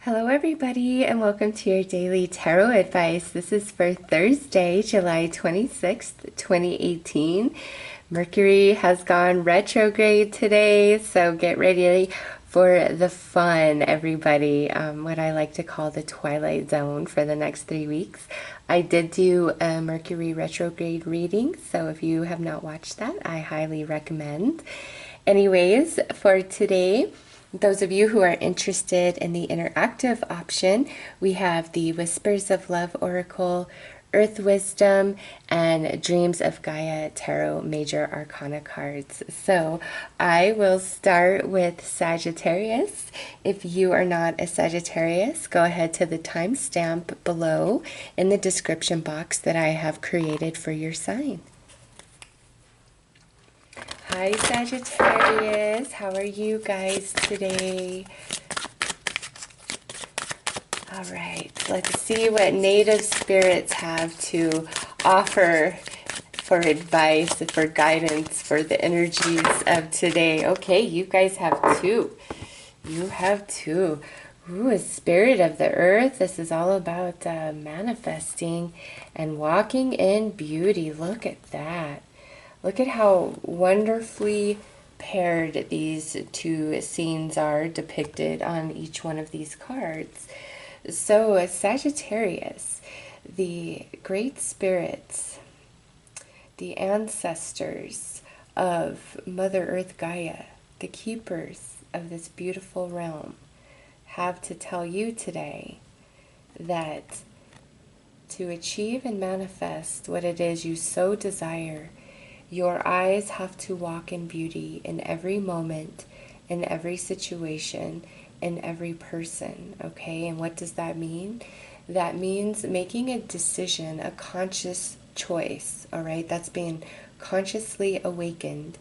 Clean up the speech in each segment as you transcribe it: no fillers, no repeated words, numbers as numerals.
Hello everybody and welcome to your daily tarot advice. This is for Thursday, July 26th, 2018. Mercury has gone retrograde today, so get ready for the fun, everybody. What I like to call the twilight zone for the next 3 weeks. I did do a Mercury retrograde reading, so if you have not watched that, I highly recommend. Anyways, for today, those of you who are interested in the interactive option, we have the Whispers of Love Oracle, Earth Wisdom, and Dreams of Gaia Tarot Major Arcana cards. So I will start with Sagittarius. If you are not a Sagittarius, go ahead to the timestamp below in the description box that I have created for your sign. Hi Sagittarius, how are you guys today? All right, let's see what native spirits have to offer for advice, for guidance, for the energies of today. Okay, you guys have two. You have two. Ooh, a spirit of the earth. This is all about manifesting and walking in beauty. Look at that. Look at how wonderfully paired these two scenes are depicted on each one of these cards. So, Sagittarius, the great spirits, the ancestors of Mother Earth Gaia, the keepers of this beautiful realm, have to tell you today that to achieve and manifest what it is you so desire, your eyes have to walk in beauty in every moment, in every situation, in every person, okay? And what does that mean? That means making a decision, a conscious choice, all right? That's being consciously awakened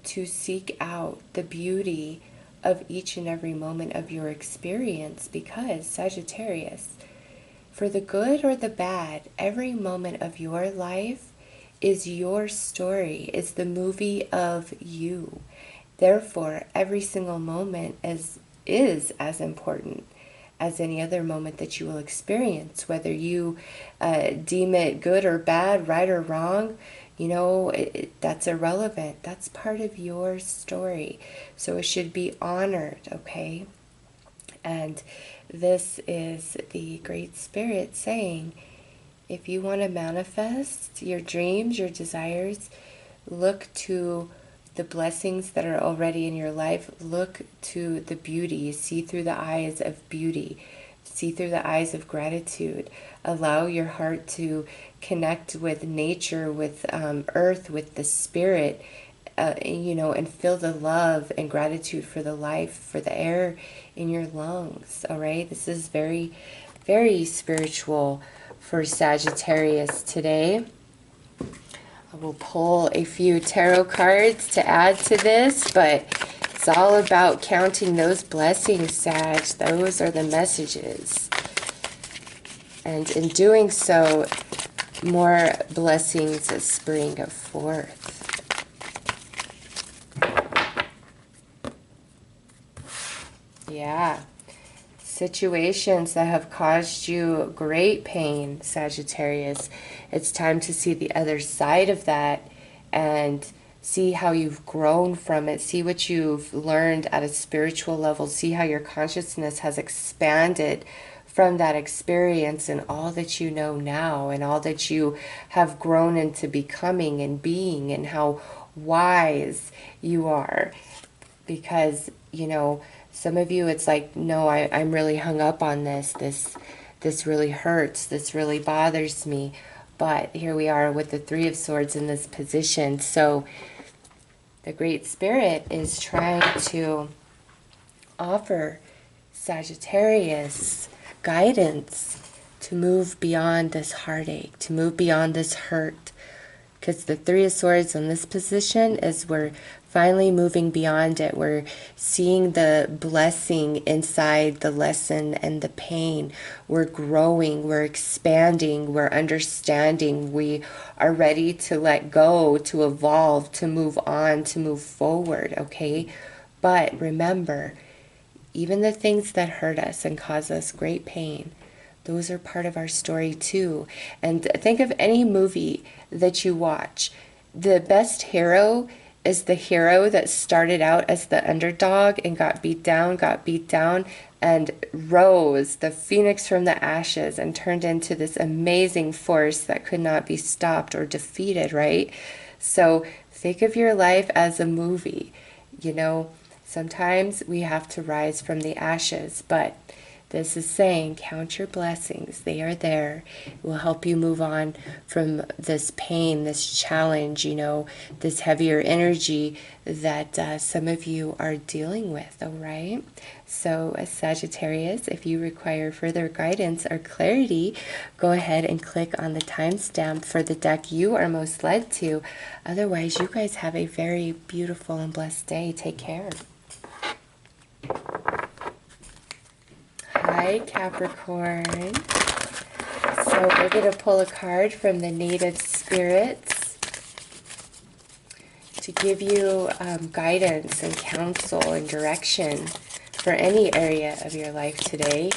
to seek out the beauty of each and every moment of your experience, because Sagittarius, for the good or the bad, every moment of your life is your story, is the movie of you. Therefore, every single moment is as important as any other moment that you will experience, whether you deem it good or bad, right or wrong. You know, that's irrelevant. That's part of your story. So it should be honored, okay? And this is the Great Spirit saying, if you want to manifest your dreams, your desires, look to the blessings that are already in your life. Look to the beauty. See through the eyes of beauty. See through the eyes of gratitude. Allow your heart to connect with nature, with earth, with the spirit, and feel the love and gratitude for the life, for the air in your lungs. All right? This is very, very spiritual for Sagittarius today. I will pull a few tarot cards to add to this, but it's all about counting those blessings, Sag. Those are the messages. And in doing so, more blessings spring forth. Yeah. Situations that have caused you great pain, Sagittarius. It's time to see the other side of that and see how you've grown from it. See what you've learned at a spiritual level. See how your consciousness has expanded from that experience and all that you know now and all that you have grown into becoming and being, and how wise you are. Because, some of you, it's like, no, I'm really hung up on this. This really hurts. This really bothers me. But here we are with the Three of Swords in this position. So the Great Spirit is trying to offer Sagittarius guidance to move beyond this heartache, to move beyond this hurt. Because the Three of Swords in this position is we're finally moving beyond it. We're seeing the blessing inside the lesson and the pain. We're growing, we're expanding, we're understanding. We are ready to let go, to evolve, to move on, to move forward, okay? But remember, even the things that hurt us and cause us great pain, those are part of our story too. And think of any movie that you watch. The best hero is the hero that started out as the underdog and got beat down, and rose, the phoenix from the ashes, and turned into this amazing force that could not be stopped or defeated, right? So think of your life as a movie. You know, sometimes we have to rise from the ashes, but this is saying, count your blessings. They are there. It will help you move on from this pain, this challenge, you know, this heavier energy that some of you are dealing with, all right? So, Sagittarius, if you require further guidance or clarity, go ahead and click on the timestamp for the deck you are most led to. Otherwise, you guys have a very beautiful and blessed day. Take care. Hi, Capricorn. So we're going to pull a card from the native spirits to give you guidance and counsel and direction for any area of your life today.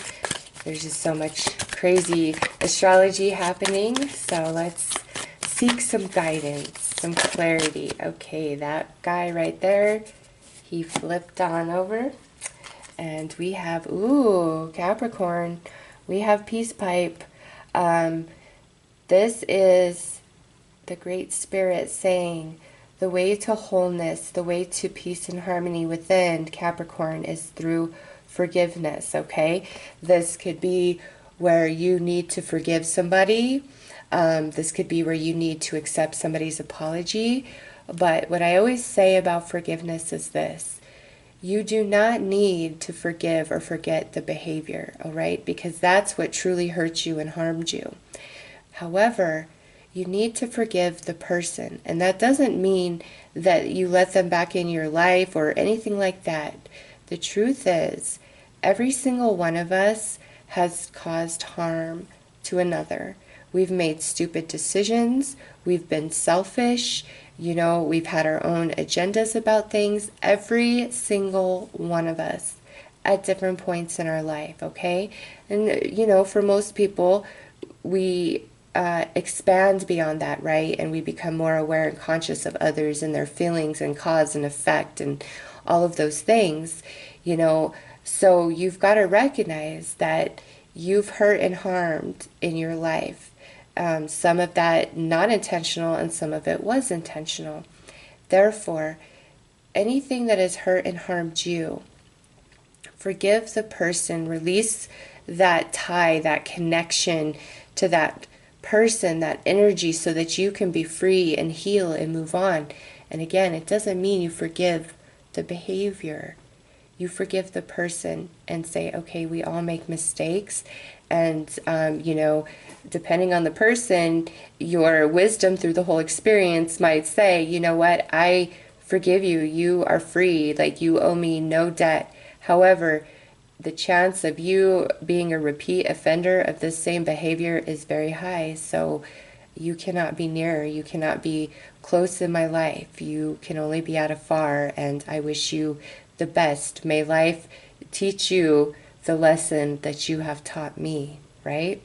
There's just so much crazy astrology happening, so let's seek some guidance, some clarity. Okay, that guy right there, he flipped on over. And we have, ooh, Capricorn, we have Peace Pipe. This is the Great Spirit saying the way to wholeness, the way to peace and harmony within, Capricorn, is through forgiveness, okay? This could be where you need to forgive somebody. This could be where you need to accept somebody's apology. But what I always say about forgiveness is this. You do not need to forgive or forget the behavior, all right? Because that's what truly hurt you and harmed you. However, you need to forgive the person. And that doesn't mean that you let them back in your life or anything like that. The truth is, every single one of us has caused harm to another. We've made stupid decisions. We've been selfish. You know, we've had our own agendas about things. Every single one of us at different points in our life, okay? And, you know, for most people, we expand beyond that, right? And we become more aware and conscious of others and their feelings and cause and effect and all of those things, you know. So you've got to recognize that you've hurt and harmed in your life. Some of that not intentional and some of it was intentional. Therefore, anything that has hurt and harmed you, forgive the person, release that tie, that connection to that person, that energy, so that you can be free and heal and move on. And again, it doesn't mean you forgive the behavior. You forgive the person and say, okay, we all make mistakes. And, you know, depending on the person, your wisdom through the whole experience might say, you know what, I forgive you. You are free. Like, you owe me no debt. However, the chance of you being a repeat offender of this same behavior is very high. So you cannot be near. You cannot be close in my life. You can only be at afar. And I wish you the best. May life teach you the lesson that you have taught me, right?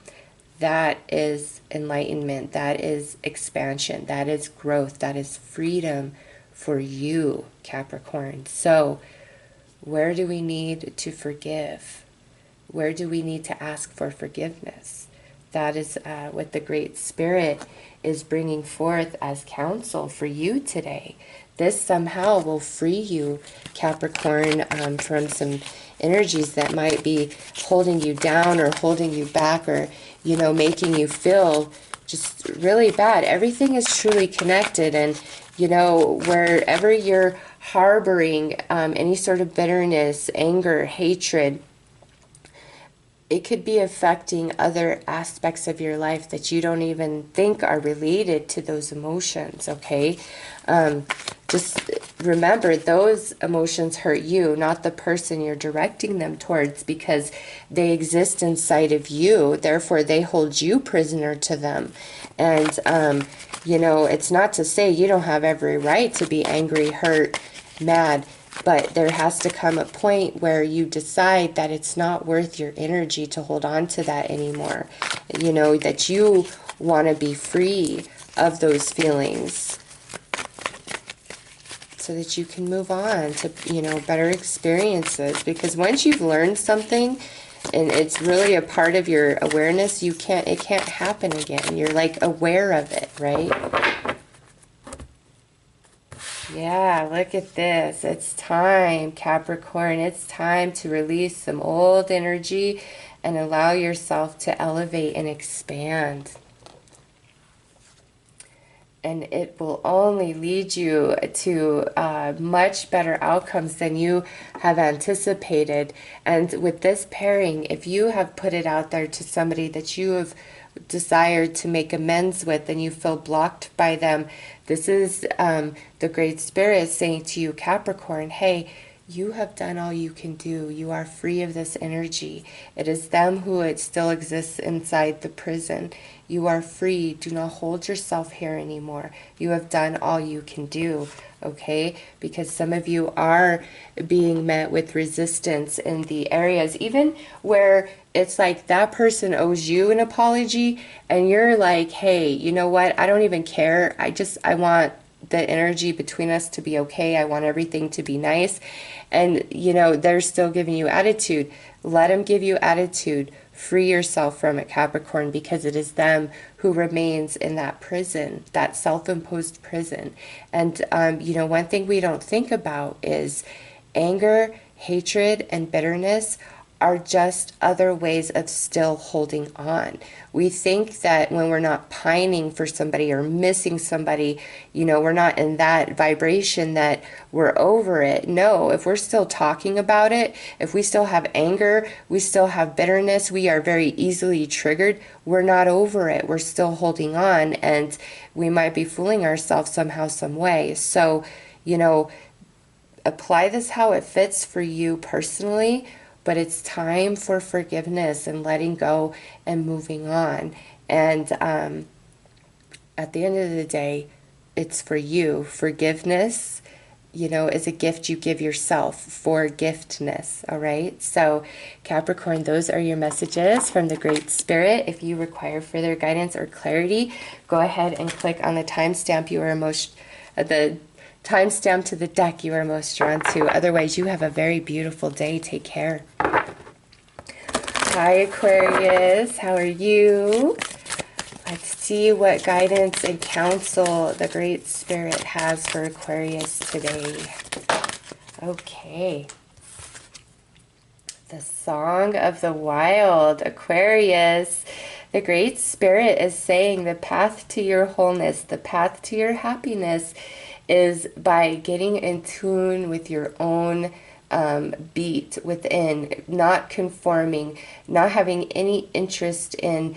That is enlightenment. That is expansion. That is growth. That is freedom for you, Capricorn. So where do we need to forgive? Where do we need to ask for forgiveness? That is what the Great Spirit is bringing forth as counsel for you today. This somehow will free you, Capricorn, from some energies that might be holding you down or holding you back, or, you know, making you feel just really bad. Everything is truly connected, and, you know, wherever you're harboring any sort of bitterness, anger, hatred, it could be affecting other aspects of your life that you don't even think are related to those emotions, okay? Just remember, those emotions hurt you, not the person you're directing them towards, because they exist inside of you. Therefore, they hold you prisoner to them. And, you know, it's not to say you don't have every right to be angry, hurt, mad. But there has to come a point where you decide that it's not worth your energy to hold on to that anymore. You know, that you want to be free of those feelings so that you can move on to, you know, better experiences. Because once you've learned something and it's really a part of your awareness, it can't happen again. You're like aware of it, right? Yeah, look at this. It's time, Capricorn. It's time to release some old energy and allow yourself to elevate and expand. And it will only lead you to much better outcomes than you have anticipated. And with this pairing, if you have put it out there to somebody that you have desired to make amends with and you feel blocked by them, this is the Great Spirit saying to you, Capricorn, hey, you have done all you can do. You are free of this energy. It is them who it still exists inside the prison. You are free. Do not hold yourself here anymore. You have done all you can do, okay? Because some of you are being met with resistance in the areas, even where it's like that person owes you an apology and you're like, hey, you know what? I don't even care. I want the energy between us to be okay. I want everything to be nice. And, you know, they're still giving you attitude. Let them give you attitude. Free yourself from it, Capricorn, because it is them who remains in that prison, that self-imposed prison. And, you know, one thing we don't think about is anger, hatred, and bitterness are just other ways of still holding on. We think that when we're not pining for somebody or missing somebody, you know, we're not in that vibration that we're over it. No, if we're still talking about it, if we still have anger, we still have bitterness, we are very easily triggered, we're not over it. We're still holding on, and we might be fooling ourselves somehow, some way. So, you know, apply this how it fits for you personally. But it's time for forgiveness and letting go and moving on. And at the end of the day, it's for you. Forgiveness, you know, is a gift you give yourself. Forgiveness, all right? So, Capricorn, those are your messages from the Great Spirit. If you require further guidance or clarity, go ahead and click on the timestamp you are the timestamp to the deck you are most drawn to. Otherwise, you have a very beautiful day. Take care. Hi, Aquarius. How are you? Let's see what guidance and counsel the Great Spirit has for Aquarius today. Okay. The Song of the Wild. Aquarius. The Great Spirit is saying the path to your wholeness, the path to your happiness is by getting in tune with your own beat within, not conforming, not having any interest in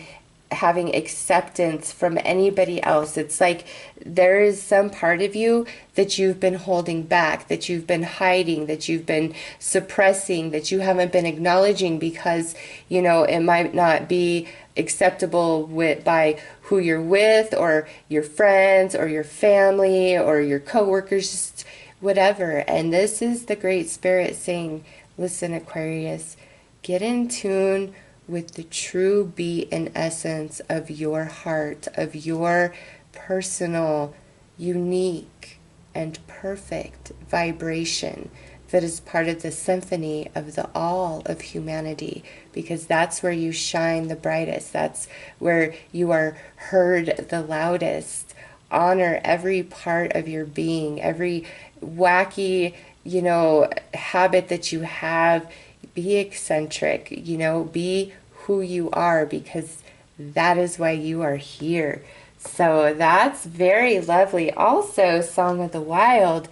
having acceptance from anybody else. It's like there is some part of you that you've been holding back, that you've been hiding, that you've been suppressing, that you haven't been acknowledging because, you know, it might not be acceptable by who you're with or your friends or your family or your coworkers, just whatever. And this is the Great Spirit saying, listen, Aquarius, get in tune with the true beat and essence of your heart, of your personal, unique, and perfect vibration that is part of the symphony of the all of humanity, because that's where you shine the brightest. That's where you are heard the loudest. Honor every part of your being, every wacky, you know, habit that you have. Be eccentric, you know, be who you are, because that is why you are here. So that's very lovely. Also, Song of the Wild,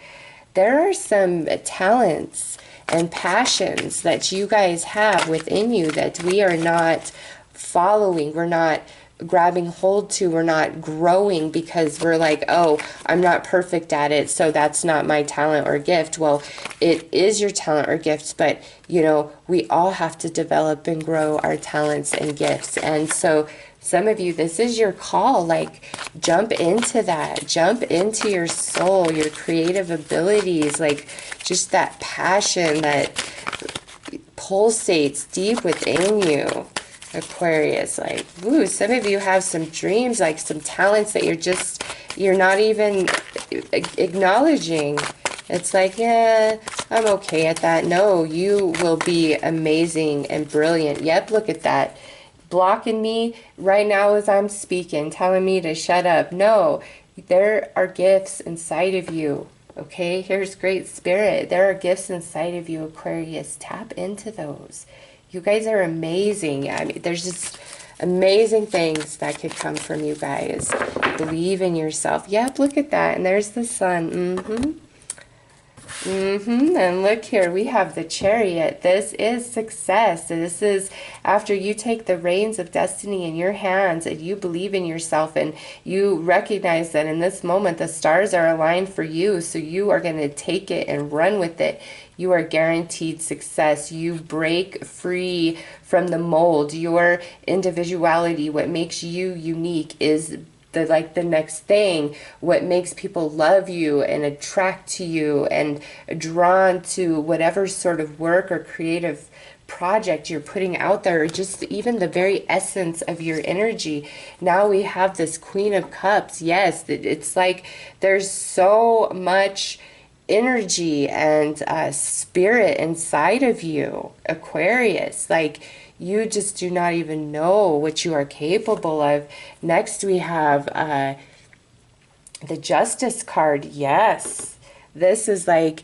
there are some talents and passions that you guys have within you that we are not following. We're not grabbing hold to. We're not growing because we're like, oh, I'm not perfect at it, so that's not my talent or gift. Well, it is your talent or gift, but, you know, we all have to develop and grow our talents and gifts. And so some of you, this is your call. Like, jump into that. Jump into your soul, your creative abilities. Like, just that passion that pulsates deep within you, Aquarius. Like, ooh, some of you have some dreams, like some talents that you're not even acknowledging. It's like, yeah, I'm okay at that. No, you will be amazing and brilliant. Yep, look at that. Blocking me right now as I'm speaking, telling me to shut up. No, there are gifts inside of you. Okay, here's Great Spirit. There are gifts inside of you, Aquarius. Tap into those. You guys are amazing. I mean, there's just amazing things that could come from you guys. Believe in yourself. Yep, look at that. And there's the sun. And look here, we have the Chariot. This is success. This is after you take the reins of destiny in your hands and you believe in yourself and you recognize that in this moment the stars are aligned for you, so you are going to take it and run with it. You are guaranteed success. You break free from the mold. Your individuality, what makes you unique, is the next thing. What makes people love you and attract to you and drawn to whatever sort of work or creative project you're putting out there, or just even the very essence of your energy. Now we have this Queen of Cups. Yes, it's like there's so much energy and spirit inside of you, Aquarius. Like, you just do not even know what you are capable of. Next, we have the Justice card. Yes, this is like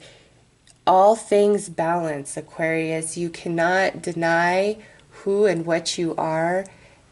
all things balance, Aquarius. You cannot deny who and what you are.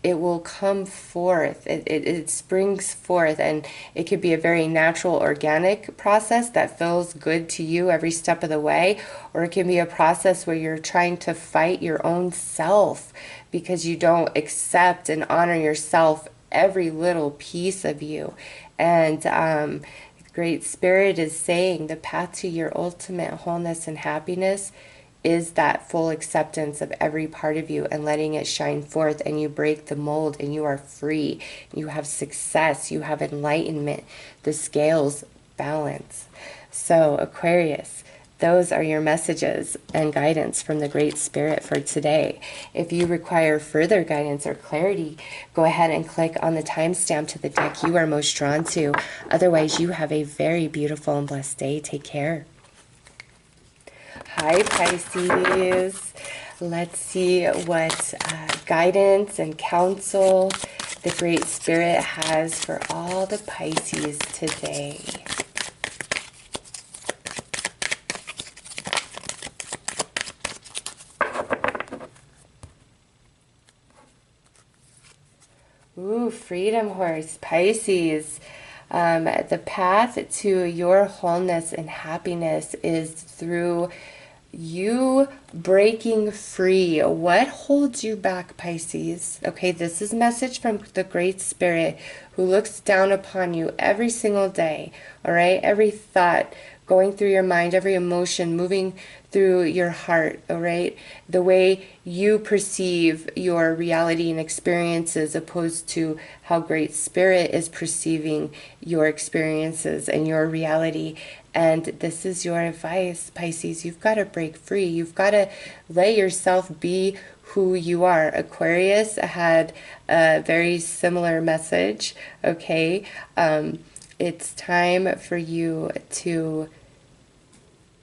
It will come forth. It springs forth, and it could be a very natural, organic process that feels good to you every step of the way, or it can be a process where you're trying to fight your own self because you don't accept and honor yourself, every little piece of you. And Great Spirit is saying the path to your ultimate wholeness and happiness is that full acceptance of every part of you and letting it shine forth, and you break the mold and you are free. You have success, you have enlightenment, the scales balance. So Aquarius, those are your messages and guidance from the Great Spirit for today. If you require further guidance or clarity, go ahead and click on the timestamp to the deck you are most drawn to. Otherwise, you have a very beautiful and blessed day. Take care. Hi, Pisces. Let's see what guidance and counsel the Great Spirit has for all the Pisces today. Ooh, Freedom Horse, Pisces. The path to your wholeness and happiness is through you breaking free. What holds you back, Pisces? Okay, this is a message from the Great Spirit who looks down upon you every single day, all right? Every thought going through your mind, every emotion moving through your heart, all right? The way you perceive your reality and experiences opposed to how Great Spirit is perceiving your experiences and your reality. And this is your advice, Pisces. You've got to break free. You've got to let yourself be who you are. Aquarius had a very similar message, okay? It's time for you to,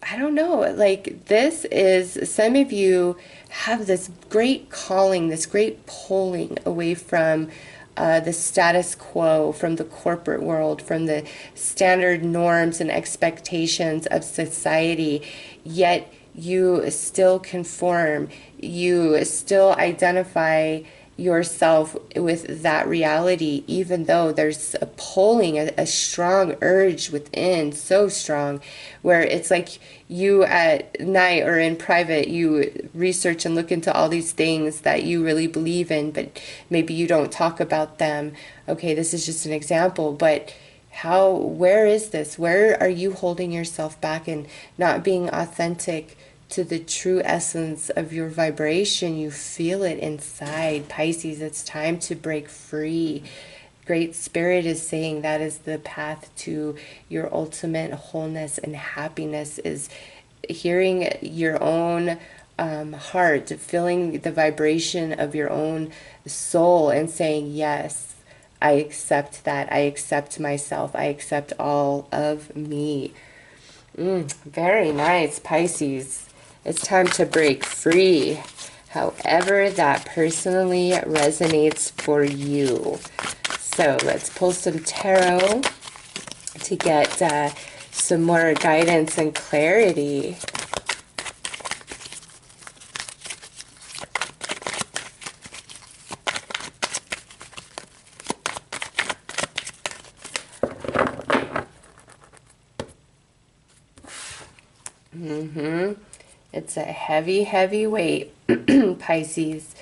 I don't know, like this is, some of you have this great calling, this great pulling away from the status quo, from the corporate world, from the standard norms and expectations of society, yet you still conform, you still identify yourself with that reality, even though there's a pulling, a strong urge within, so strong, where it's like you at night or in private, you research and look into all these things that you really believe in, but maybe you don't talk about them. Okay, this is just an example, but where is this? Where are you holding yourself back and not being authentic to the true essence of your vibration? You feel it inside. Pisces, it's time to break free. Great Spirit is saying that is the path to your ultimate wholeness and happiness, is hearing your own heart, feeling the vibration of your own soul and saying, yes, I accept that. I accept myself. I accept all of me. Very nice, Pisces. It's time to break free, however that personally resonates for you. So let's pull some tarot to get some more guidance and clarity. It's a heavy, heavy weight, Pisces,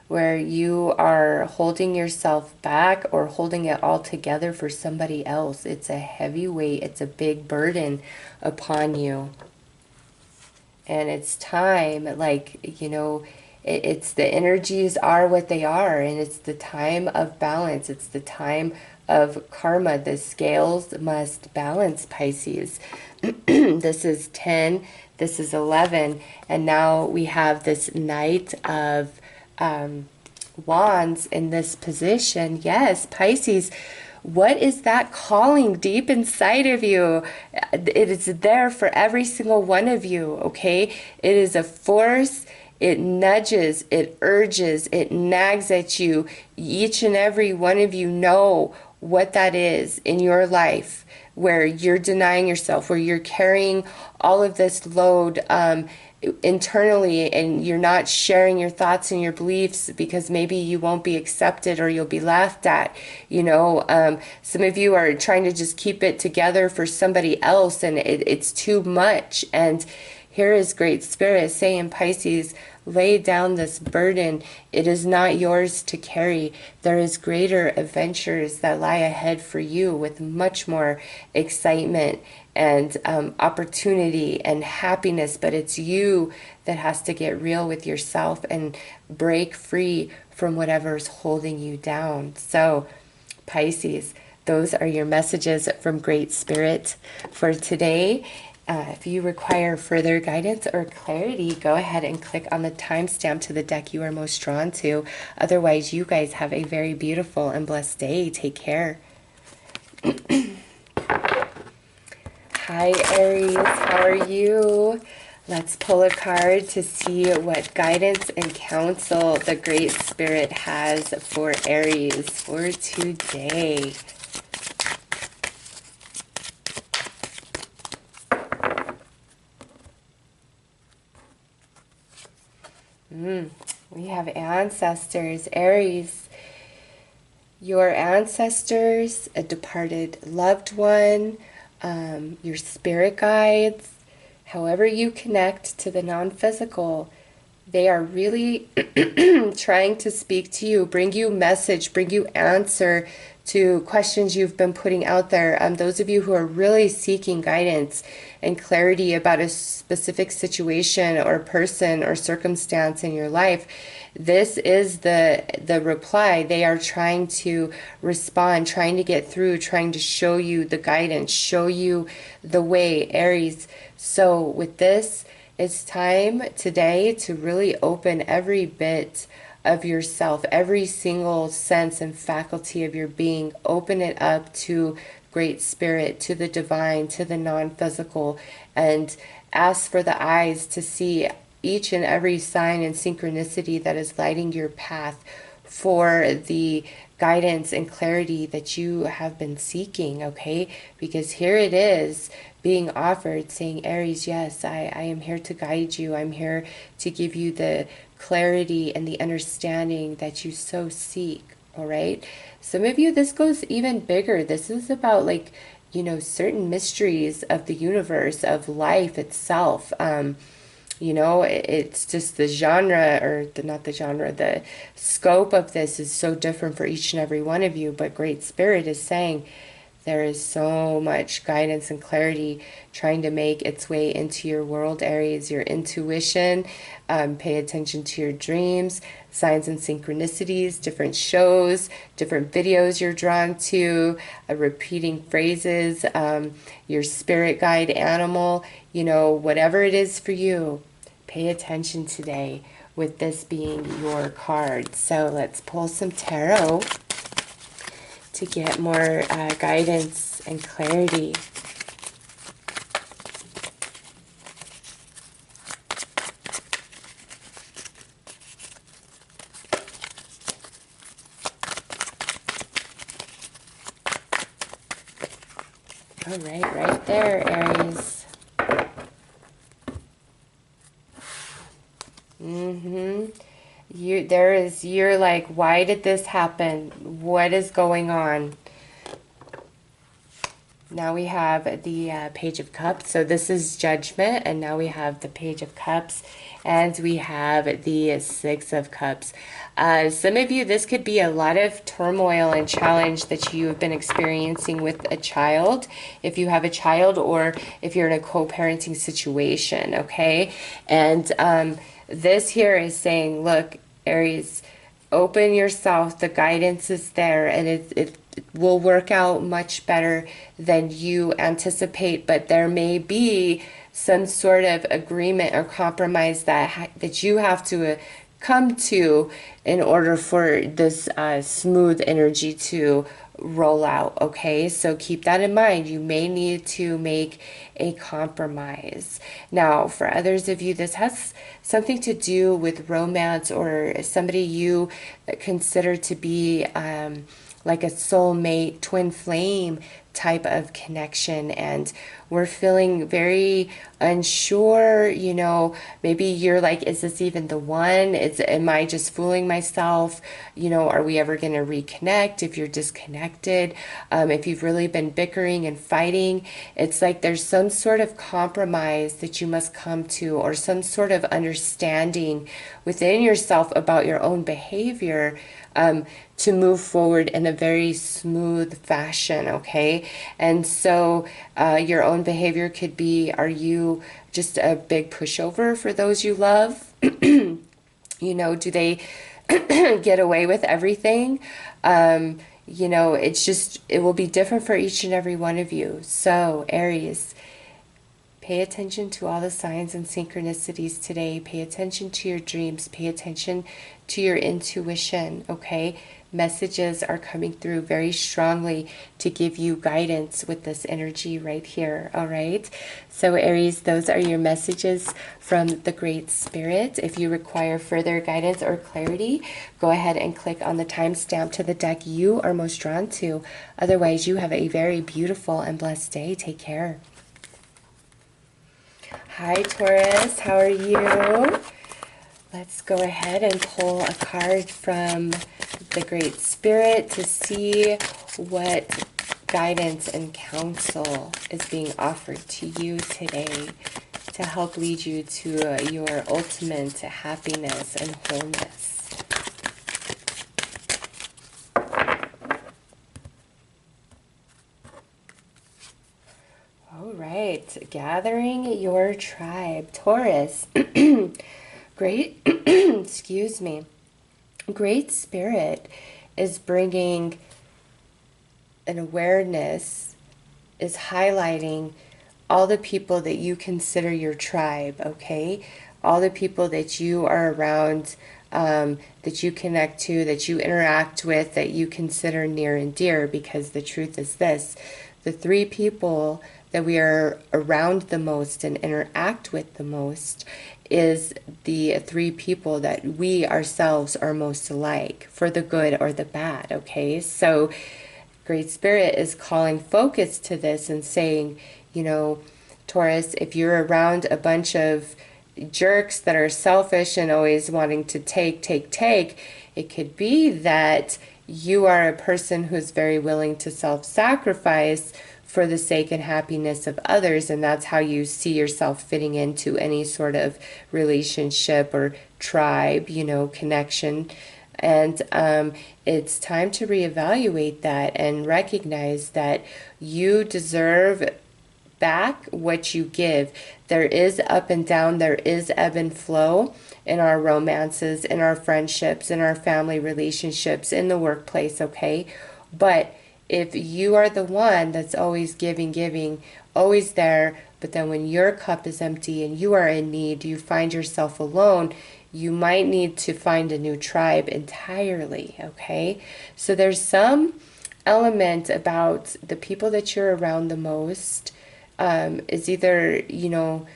where you are holding yourself back or holding it all together for somebody else. It's a heavy weight. It's a big burden upon you. And it's time, like, you know, it's the energies are what they are, and it's the time of balance. It's the time of karma. The scales must balance, Pisces. This is 10, this is 11, and now we have this Knight of Wands in this position. Yes, Pisces, what is that calling deep inside of you? It is there for every single one of you, okay? It is a force. It nudges, it urges, it nags at you. Each and every one of you know what that is in your life, where you're denying yourself, where you're carrying all of this load internally, and you're not sharing your thoughts and your beliefs because maybe you won't be accepted or you'll be laughed at. You know, some of you are trying to just keep it together for somebody else, and it's too much. And here is Great Spirit saying, Pisces, lay down this burden. It is not yours to carry. There is greater adventures that lie ahead for you with much more excitement and opportunity and happiness, but it's you that has to get real with yourself and break free from whatever's holding you down. So, Pisces, those are your messages from Great Spirit for today. If you require further guidance or clarity, go ahead and click on the timestamp to the deck you are most drawn to. Otherwise, you guys have a very beautiful and blessed day. Take care. Hi, Aries. How are you? Let's pull a card to see what guidance and counsel the Great Spirit has for Aries for today. We have ancestors. Aries, your ancestors, a departed loved one, your spirit guides, however you connect to the non-physical, they are really trying to speak to you, bring you message, bring you answer to questions you've been putting out there. Those of you who are really seeking guidance and clarity about a specific situation or person or circumstance in your life, this is the reply. They are trying to respond, trying to get through, trying to show you the guidance, show you the way, Aries. So with this, it's time today to really open every bit of yourself, every single sense and faculty of your being. Open it up to Great Spirit, to the divine, to the non-physical, and ask for the eyes to see each and every sign and synchronicity that is lighting your path for the guidance and clarity that you have been seeking, okay? Because here it is being offered, saying, Aries, yes, I am here to guide you. I'm here to give you the clarity and the understanding that you so seek, all right? Some of you, this goes even bigger. This is about, like, you know, certain mysteries of the universe, of life itself. You know, it's just the genre, or not the genre, the scope of this is so different for each and every one of you. But Great Spirit is saying, There is so much guidance and clarity trying to make its way into your world, Aries. Your intuition, pay attention to your dreams, signs and synchronicities, different shows, different videos you're drawn to, repeating phrases, your spirit guide animal, you know, whatever it is for you, pay attention today with this being your card. So let's pull some tarot to get more guidance and clarity. All right, right there, Aries. You're like, why did this happen? What is going on? Now we have the Page of Cups. So this is Judgment, and now we have the Page of Cups, and we have the Six of Cups. Some of you, this could be a lot of turmoil and challenge that you have been experiencing with a child, if you have a child, or if you're in a co-parenting situation, okay? And this here is saying, look, Aries, open yourself. The guidance is there, and it will work out much better than you anticipate, but there may be some sort of agreement or compromise that you have to come to in order for this smooth energy to roll out, okay? So keep that in mind. You may need to make a compromise. Now, for others of you, this has something to do with romance or somebody you consider to be like a soulmate, twin flame type of connection, and we're feeling very unsure, you know, maybe you're like, is this even the one? Am I just fooling myself? You know, are we ever going to reconnect? If you're disconnected, if you've really been bickering and fighting, it's like there's some sort of compromise that you must come to, or some sort of understanding within yourself about your own behavior, to move forward in a very smooth fashion, okay? And so your own behavior could be, are you just a big pushover for those you love? You know, do they get away with everything? You know, it will be different for each and every one of you. So, Aries, pay attention to all the signs and synchronicities today. Pay attention to your dreams. Pay attention to your intuition, okay? Messages are coming through very strongly to give you guidance with this energy right here, all right? So, Aries, those are your messages from the Great Spirit. If you require further guidance or clarity, go ahead and click on the timestamp to the deck you are most drawn to. Otherwise, you have a very beautiful and blessed day. Take care. Hi, Taurus. How are you? Let's go ahead and pull a card from the Great Spirit to see what guidance and counsel is being offered to you today to help lead you to your ultimate happiness and wholeness. All right, gathering your tribe, Taurus. Great, excuse me. Great Spirit is bringing an awareness, is highlighting all the people that you consider your tribe, okay? All the people that you are around, that you connect to, that you interact with, that you consider near and dear, because the truth is this: the three people that we are around the most and interact with the most is the three people that we ourselves are most alike, for the good or the bad, okay? So Great Spirit is calling focus to this and saying, you know, Taurus, if you're around a bunch of jerks that are selfish and always wanting to take, it could be that you are a person who's very willing to self-sacrifice for the sake and happiness of others, and that's how you see yourself fitting into any sort of relationship or tribe, you know, connection. And it's time to reevaluate that and recognize that you deserve back what you give. There is up and down, there is ebb and flow in our romances, in our friendships, in our family relationships, in the workplace, okay? But if you are the one that's always giving, always there, but then when your cup is empty and you are in need, you find yourself alone, you might need to find a new tribe entirely, okay? So there's some element about the people that you're around the most is either, you know,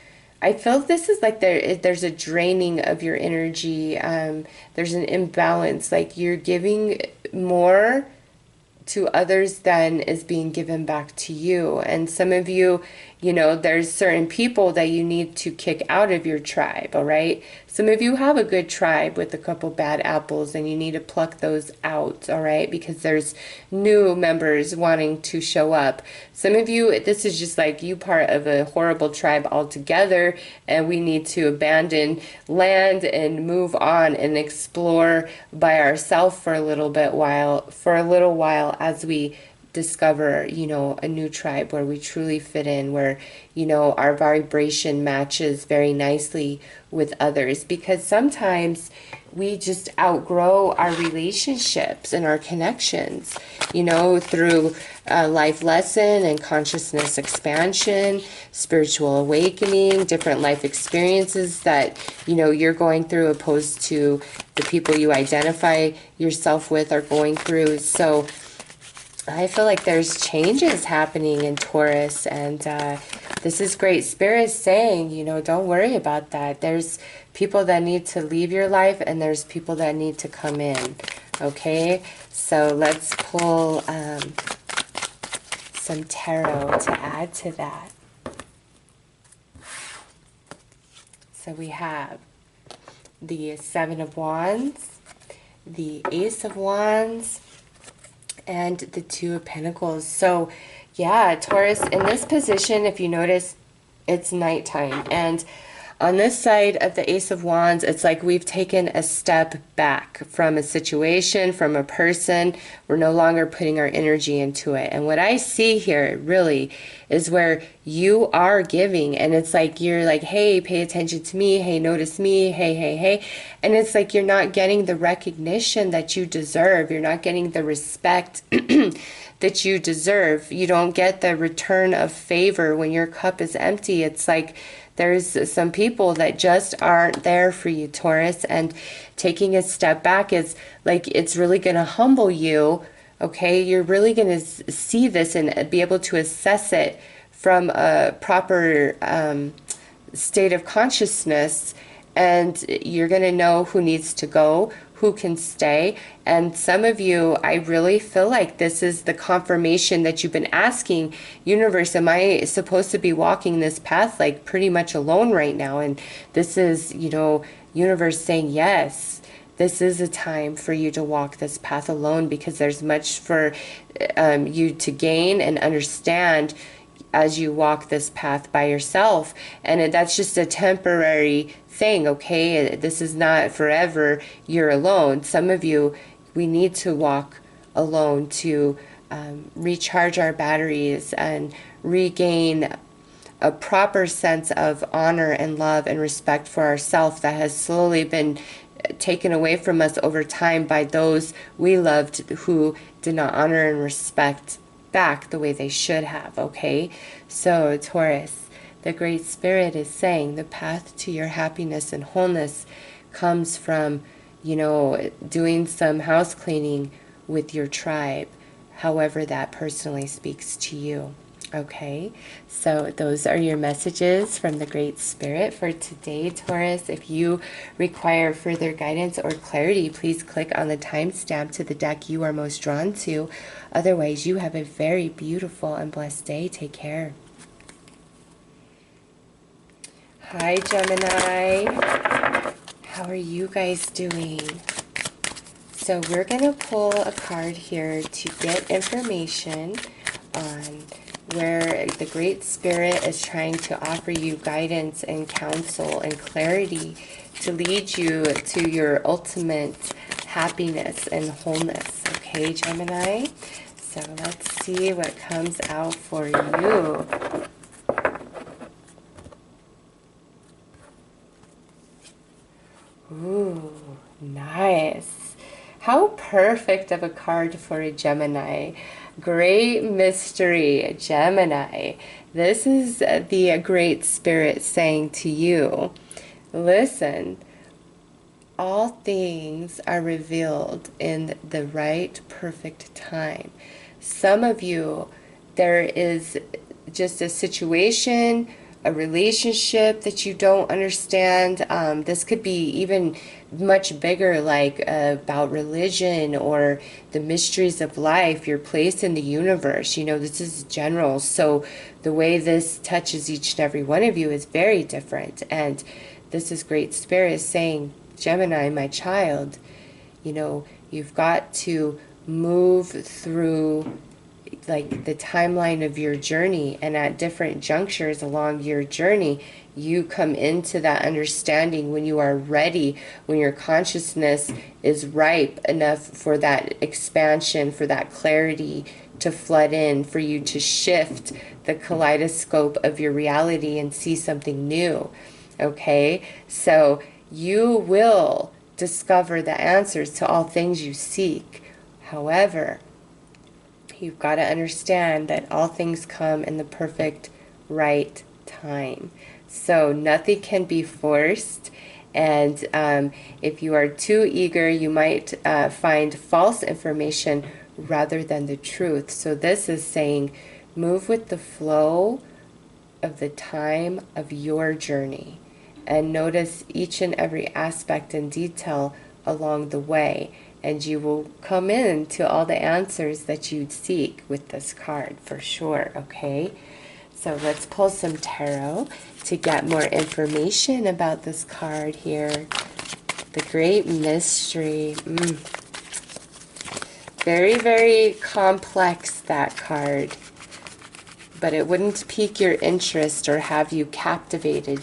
I feel this is like there's a draining of your energy. There's an imbalance, like you're giving more to others than is being given back to you. And some of you, you know, there's certain people that you need to kick out of your tribe, all right? Some of you have a good tribe with a couple bad apples and you need to pluck those out, all right? Because there's new members wanting to show up. Some of you, this is just like you part of a horrible tribe altogether and we need to abandon land and move on and explore by ourselves for a little while as we discover, you know, a new tribe where we truly fit in, where, you know, our vibration matches very nicely with others. Because sometimes we just outgrow our relationships and our connections, you know, through life lesson and consciousness expansion, spiritual awakening, different life experiences that, you know, you're going through opposed to the people you identify yourself with are going through. So I feel like there's changes happening in Taurus, and this is Great Spirit saying, you know, don't worry about that. There's people that need to leave your life, and there's people that need to come in, okay? So let's pull some tarot to add to that. So we have the Seven of Wands, the Ace of Wands, and the Two of Pentacles. So yeah, Taurus, in this position, if you notice, it's nighttime. And on this side of the Ace of Wands, it's like we've taken a step back from a situation, from a person. We're no longer putting our energy into it. And what I see here really is where you are giving, and it's like you're like, hey, pay attention to me, hey, notice me, hey. And it's like you're not getting the recognition that you deserve. You're not getting the respect that you deserve. You don't get the return of favor when your cup is empty. It's like there's some people that just aren't there for you, Taurus, and taking a step back is like, it's really going to humble you, okay? You're really going to see this and be able to assess it from a proper state of consciousness, and you're going to know who needs to go, who can stay. And some of you, I really feel like this is the confirmation that you've been asking, universe, am I supposed to be walking this path like pretty much alone right now? And this is, you know, universe saying, yes, this is a time for you to walk this path alone, because there's much for you to gain and understand as you walk this path by yourself. And that's just a temporary thing, okay? This is not forever. You're alone. Some of you, we need to walk alone to recharge our batteries and regain a proper sense of honor and love and respect for ourselves that has slowly been taken away from us over time by those we loved who did not honor and respect back the way they should have, okay? So Taurus, the Great Spirit is saying the path to your happiness and wholeness comes from, you know, doing some house cleaning with your tribe, however that personally speaks to you. Okay, so those are your messages from the Great Spirit for today, Taurus. If you require further guidance or clarity, please click on the timestamp to the deck you are most drawn to. Otherwise, you have a very beautiful and blessed day. Take care. Hi, Gemini. How are you guys doing? So we're going to pull a card here to get information on where the Great Spirit is trying to offer you guidance and counsel and clarity to lead you to your ultimate happiness and wholeness. Okay, Gemini? So let's see what comes out for you. Ooh, nice. How perfect of a card for a Gemini. Great mystery, Gemini. This is the Great Spirit saying to you, listen, all things are revealed in the right, perfect time. Some of you, there is just a situation, a relationship that you don't understand. This could be even much bigger, like about religion or the mysteries of life, your place in the universe. You know, this is general. So the way this touches each and every one of you is very different. And this is Great Spirit saying, Gemini, my child, you know, you've got to move through like the timeline of your journey, and at different junctures along your journey you come into that understanding when you are ready, when your consciousness is ripe enough for that expansion, for that clarity to flood in, for you to shift the kaleidoscope of your reality and see something new. Okay, so you will discover the answers to all things you seek. However, you've got to understand that all things come in the perfect right time. So nothing can be forced. And if you are too eager, you might find false information rather than the truth. So this is saying, move with the flow of the time of your journey. And notice each and every aspect and detail along the way. And you will come in to all the answers that you'd seek with this card, for sure, okay? So let's pull some tarot to get more information about this card here. The Great Mystery. Very, very complex, that card. But it wouldn't pique your interest or have you captivated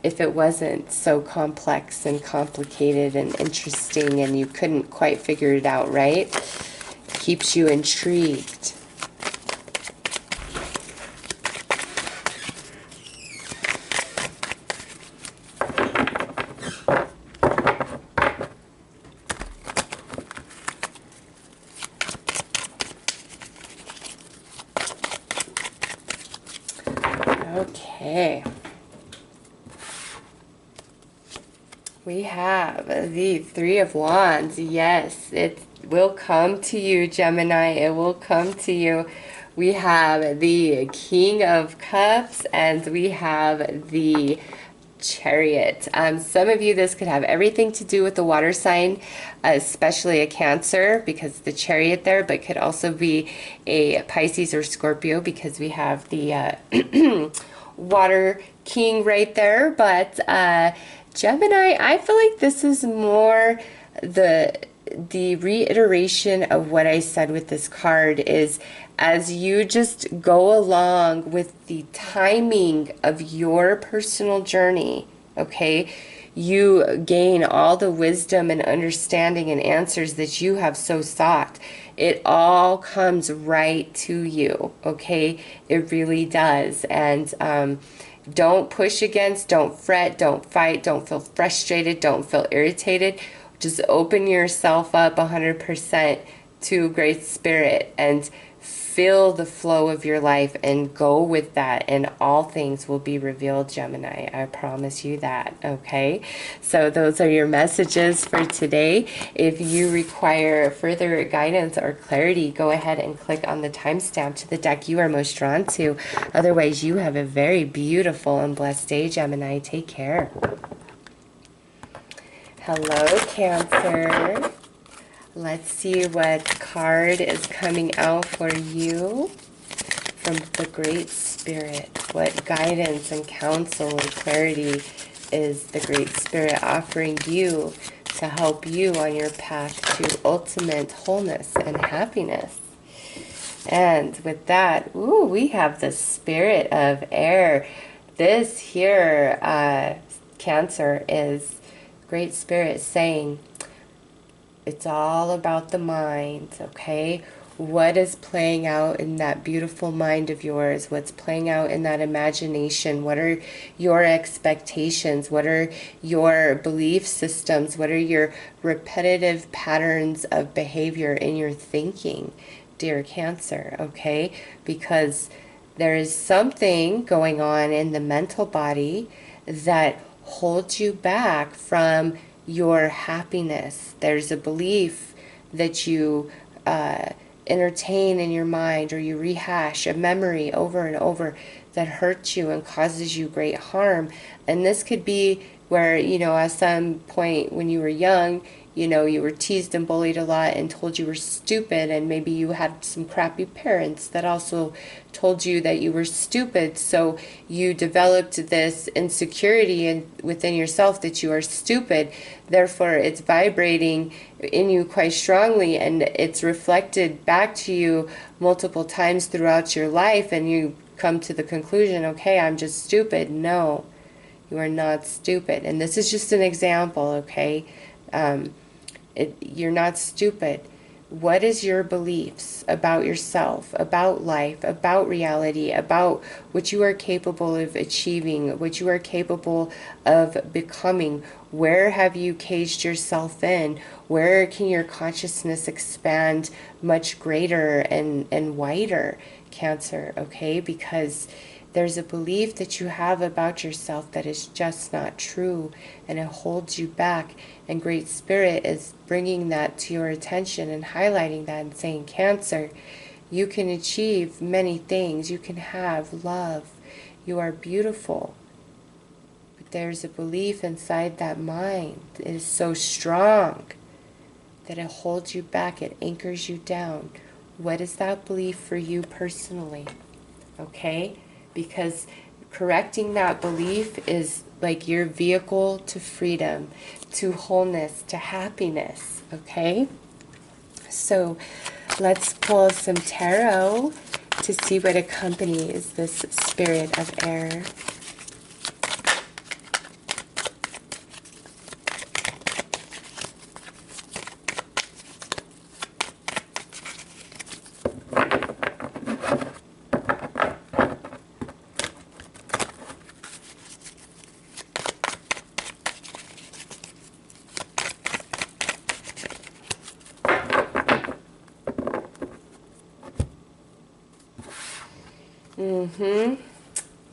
if it wasn't so complex and complicated and interesting and you couldn't quite figure it out, right? It keeps you intrigued. Okay. We have the Three of Wands. Yes, it will come to you, Gemini. It will come to you. We have the King of Cups and we have the Chariot. Some of you, this could have everything to do with the water sign, especially a Cancer because the Chariot there, but could also be a Pisces or Scorpio because we have the Water King right there. But Gemini, I feel like this is more the reiteration of what I said with this card is as you just go along with the timing of your personal journey, okay, you gain all the wisdom and understanding and answers that you have so sought. It all comes right to you, okay? It really does. And don't push against, don't fret, don't fight, don't feel frustrated, don't feel irritated. Just open yourself up 100% to Great Spirit and feel the flow of your life and go with that, and all things will be revealed, Gemini. I promise you that, okay? So those are your messages for today. If you require further guidance or clarity, go ahead and click on the timestamp to the deck you are most drawn to. Otherwise, you have a very beautiful and blessed day, Gemini. Take care. Hello, Cancer. Let's see what card is coming out for you from the Great Spirit. What guidance and counsel and clarity is the Great Spirit offering you to help you on your path to ultimate wholeness and happiness? And with that, ooh, we have the Spirit of Air. This here, Cancer, is Great Spirit saying, It's all about the mind, okay? What is playing out in that beautiful mind of yours? What's playing out in that imagination? What are your expectations? What are your belief systems? What are your repetitive patterns of behavior in your thinking, dear Cancer, okay? Because there is something going on in the mental body that holds you back from your happiness. There's a belief that you entertain in your mind, or you rehash a memory over and over that hurts you and causes you great harm. And this could be where, you know, at some point when you were young, you know, you were teased and bullied a lot and told you were stupid, and maybe you had some crappy parents that also told you that you were stupid. So you developed this insecurity within yourself that you are stupid. Therefore, it's vibrating in you quite strongly, and it's reflected back to you multiple times throughout your life, and you come to the conclusion, okay, I'm just stupid. No, you are not stupid. And this is just an example, okay? You're not stupid. What is your beliefs about yourself, about life, about reality, about what you are capable of achieving, what you are capable of becoming? Where have you caged yourself in? Where can your consciousness expand much greater and wider, Cancer, okay? Because there's a belief that you have about yourself that is just not true, and it holds you back. And Great Spirit is bringing that to your attention and highlighting that and saying, Cancer, you can achieve many things. You can have love. You are beautiful. But there's a belief inside that mind that is so strong that it holds you back. It anchors you down. What is that belief for you personally? Okay? Because correcting that belief is like your vehicle to freedom, to wholeness, to happiness, okay? So let's pull some tarot to see what accompanies this spirit of air.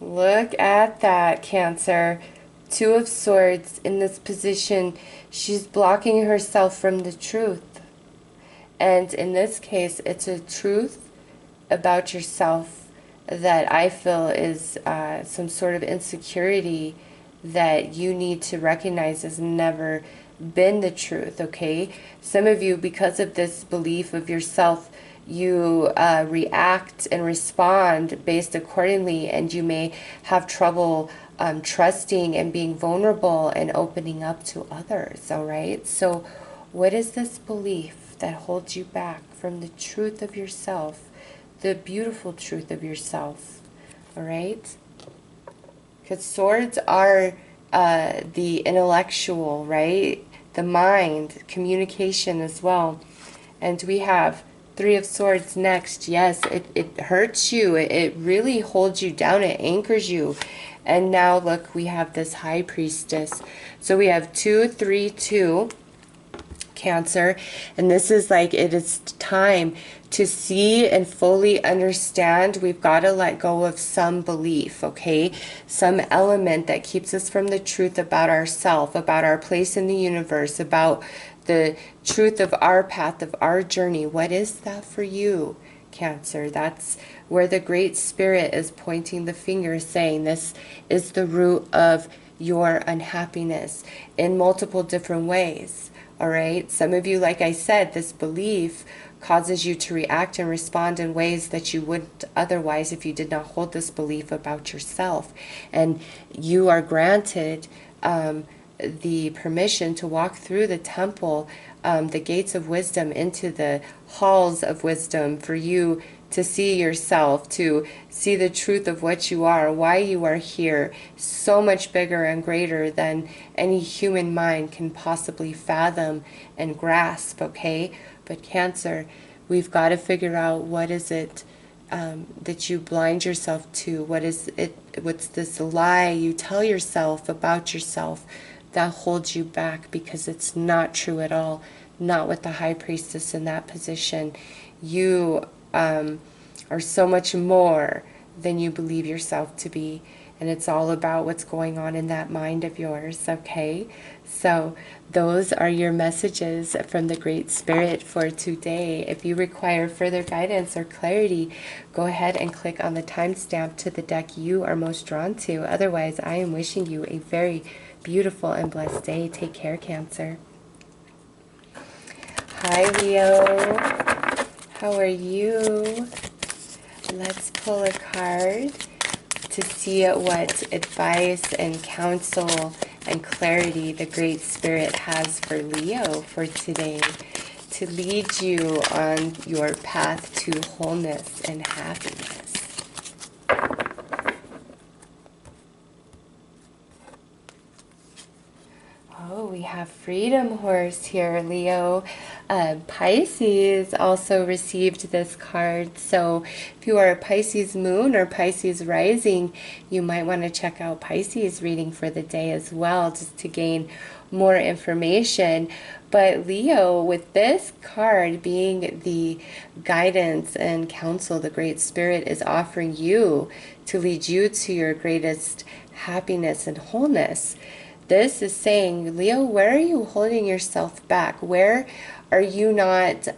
Look at that, Cancer. Two of Swords in this position. She's blocking herself from the truth. And in this case, it's a truth about yourself that I feel is some sort of insecurity that you need to recognize has never been the truth, okay? Some of you, because of this belief of yourself, you react and respond based accordingly, and you may have trouble trusting and being vulnerable and opening up to others, all right? So what is this belief that holds you back from the truth of yourself, the beautiful truth of yourself, all right? Because swords are the intellectual, right? The mind, communication as well. And we have Three of Swords next. Yes, it hurts you. It really holds you down. It anchors you. And now look, we have this High Priestess. So we have 2, 3, 2, Cancer. And this is like, it is time to see and fully understand. We've got to let go of some belief, okay? Some element that keeps us from the truth about ourselves, about our place in the universe, about the truth of our path, of our journey. What is that for you, Cancer? That's where the Great Spirit is pointing the finger, saying this is the root of your unhappiness in multiple different ways, all right? Some of you, like I said, this belief causes you to react and respond in ways that you wouldn't otherwise if you did not hold this belief about yourself. And you are granted the permission to walk through the temple, the gates of wisdom, into the halls of wisdom, for you to see yourself, to see the truth of what you are, why you are here, so much bigger and greater than any human mind can possibly fathom and grasp, okay? But Cancer, we've got to figure out what is it that you blind yourself to. What is it? What's this lie you tell yourself about yourself that holds you back? Because it's not true at all. Not with the High Priestess in that position. You are so much more than you believe yourself to be. And it's all about what's going on in that mind of yours, okay? So those are your messages from the Great Spirit for today. If you require further guidance or clarity, go ahead and click on the timestamp to the deck you are most drawn to. Otherwise, I am wishing you a very beautiful and blessed day. Take care, Cancer. Hi, Leo. How are you? Let's pull a card to see what advice and counsel and clarity the Great Spirit has for Leo for today, to lead you on your path to wholeness and happiness. Oh, we have Freedom Horse here, Leo. Pisces also received this card. So if you are a Pisces moon or Pisces rising, you might want to check out Pisces reading for the day as well, just to gain more information. But Leo, with this card being the guidance and counsel the Great Spirit is offering you to lead you to your greatest happiness and wholeness, this is saying, Leo, where are you holding yourself back? Where are you not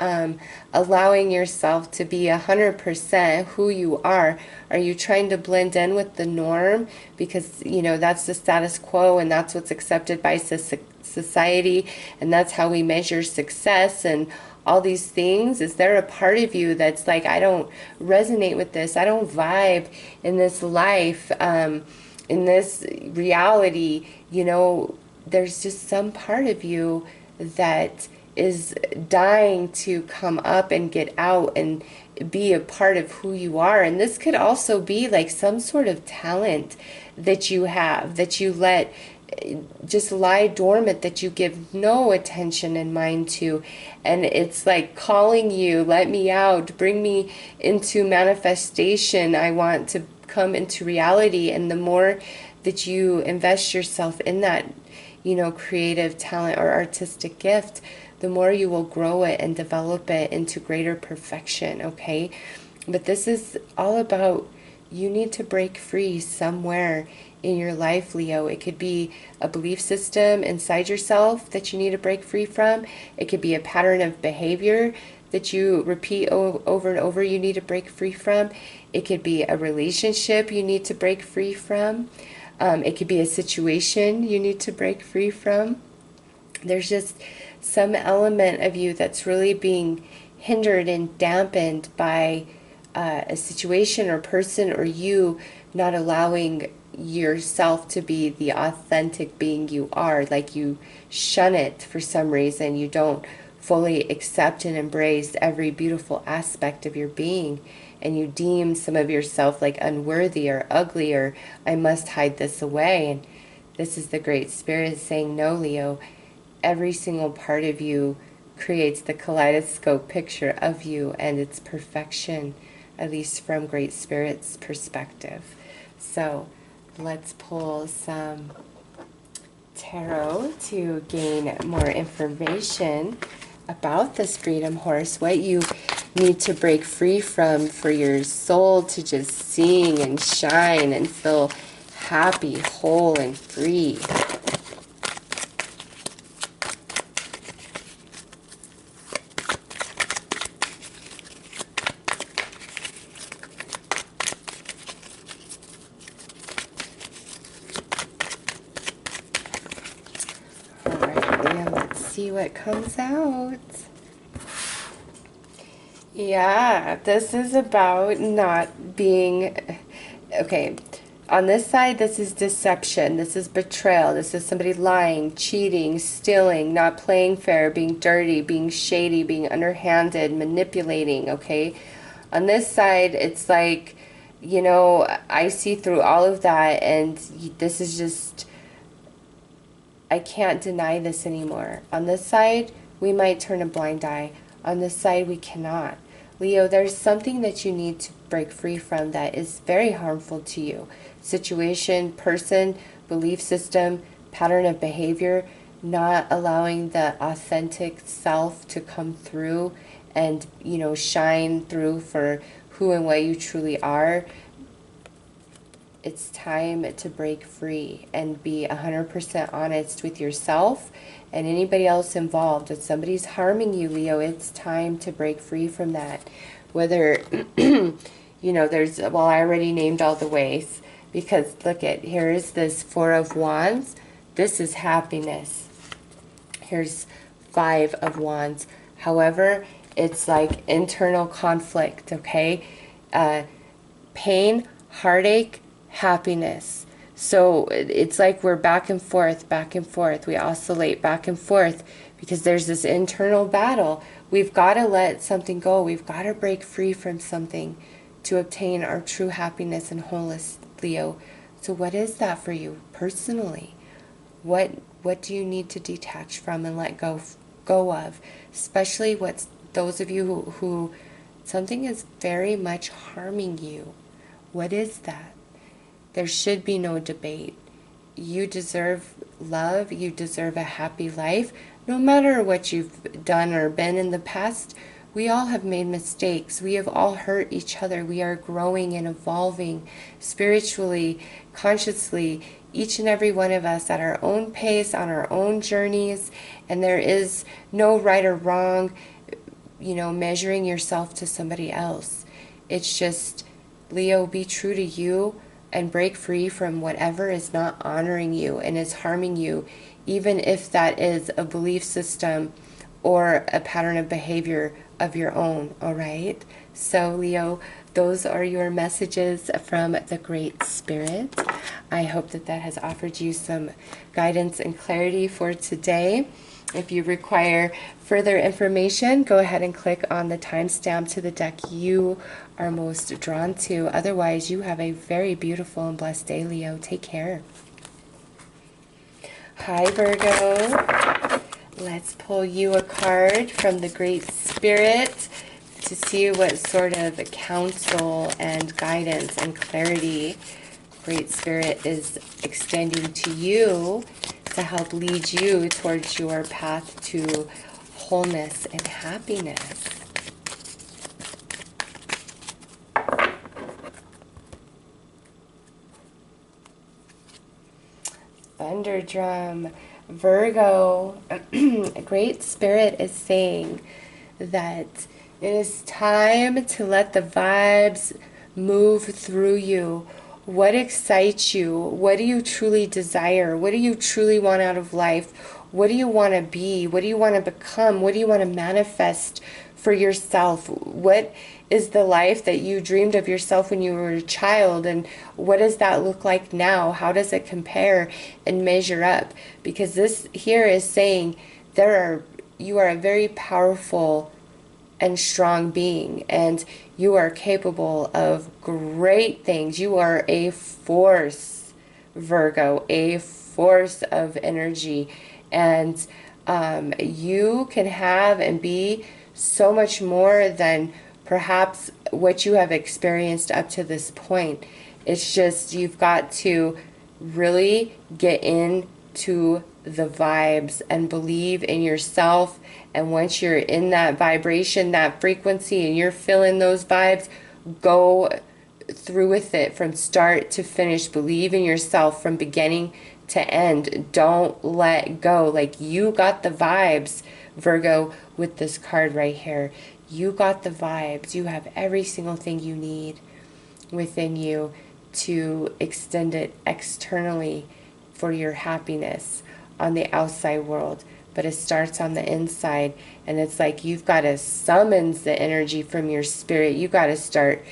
allowing yourself to be 100% who you are? Are you trying to blend in with the norm because, you know, that's the status quo and that's what's accepted by society and that's how we measure success and all these things? Is there a part of you that's like, I don't resonate with this, I don't vibe in this life, in this reality? You know, there's just some part of you that is dying to come up and get out and be a part of who you are. And this could also be like some sort of talent that you have, that you let just lie dormant, that you give no attention and mind to. And it's like calling you, let me out, bring me into manifestation. I want to come into reality. And the more that you invest yourself in that, you know, creative talent or artistic gift, the more you will grow it and develop it into greater perfection, okay? But this is all about, you need to break free somewhere in your life, Leo. It could be a belief system inside yourself that you need to break free from. It could be a pattern of behavior that you repeat over and over, you need to break free from. It could be a relationship you need to break free from. It could be a situation you need to break free from. There's just some element of you that's really being hindered and dampened by a situation or person, or you not allowing yourself to be the authentic being you are. Like you shun it for some reason. You don't fully accept and embrace every beautiful aspect of your being, and you deem some of yourself like unworthy or ugly, or I must hide this away. And this is the Great Spirit saying, no, Leo, every single part of you creates the kaleidoscope picture of you and its perfection, at least from Great Spirit's perspective. So let's pull some tarot to gain more information about this Freedom Horse, what you need to break free from for your soul to just sing and shine and feel happy, whole, and free. See what comes out. Yeah, this is about not being okay. On this side, this is deception, this is betrayal, this is somebody lying, cheating, stealing, not playing fair, being dirty, being shady, being underhanded, manipulating, okay? On this side, it's like, you know, I see through all of that, and this is just, I can't deny this anymore. On this side, we might turn a blind eye. On this side, we cannot. Leo, there's something that you need to break free from that is very harmful to you. Situation, person, belief system, pattern of behavior, not allowing the authentic self to come through and, you know, shine through for who and what you truly are. It's time to break free and be 100% honest with yourself and anybody else involved. If somebody's harming you, Leo, it's time to break free from that. Whether, you know, there's, well, I already named all the ways, because look at, here's this Four of Wands. This is happiness. Here's Five of Wands. However, it's like internal conflict, okay? Pain, heartache, happiness. So it's like we're back and forth, back and forth. We oscillate back and forth because there's this internal battle. We've got to let something go. We've got to break free from something to obtain our true happiness and wholeness, Leo. So what is that for you personally? What do you need to detach from and let go of? Especially what's those of you who something is very much harming you. What is that? There should be no debate. You deserve love. You deserve a happy life. No matter what you've done or been in the past, we all have made mistakes. We have all hurt each other. We are growing and evolving spiritually, consciously, each and every one of us at our own pace, on our own journeys. And there is no right or wrong, you know, measuring yourself to somebody else. It's just, Leo, be true to you and break free from whatever is not honoring you and is harming you, even if that is a belief system or a pattern of behavior of your own, all right? So, Leo, those are your messages from the Great Spirit. I hope that that has offered you some guidance and clarity for today. If you require further information, go ahead and click on the timestamp to the deck you are most drawn to. Otherwise, you have a very beautiful and blessed day, Leo. Take care. Hi, Virgo. Let's pull you a card from the Great Spirit to see what sort of counsel and guidance and clarity Great Spirit is extending to you to help lead you towards your path to wholeness and happiness. Thunder drum. Virgo, Great Spirit is saying that it is time to let the vibes move through you. What excites you? What do you truly desire? What do you truly want out of life? What do you want to be? What do you want to become? What do you want to manifest for yourself? What is the life that you dreamed of yourself when you were a child? And what does that look like now? How does it compare and measure up? Because this here is saying you are a very powerful and strong being, and you are capable of great things. You are a force, Virgo, a force of energy, and you can have and be so much more than perhaps what you have experienced up to this point. It's just you've got to really get into the vibes and believe in yourself. And once you're in that vibration, that frequency, and you're feeling those vibes, go through with it from start to finish. Believe in yourself from beginning to end. Don't let go. Like, you got the vibes, Virgo, with this card right here. You got the vibes. You have every single thing you need within you to extend it externally for your happiness on the outside world. But it starts on the inside, and it's like you've got to summons the energy from your spirit. You got to start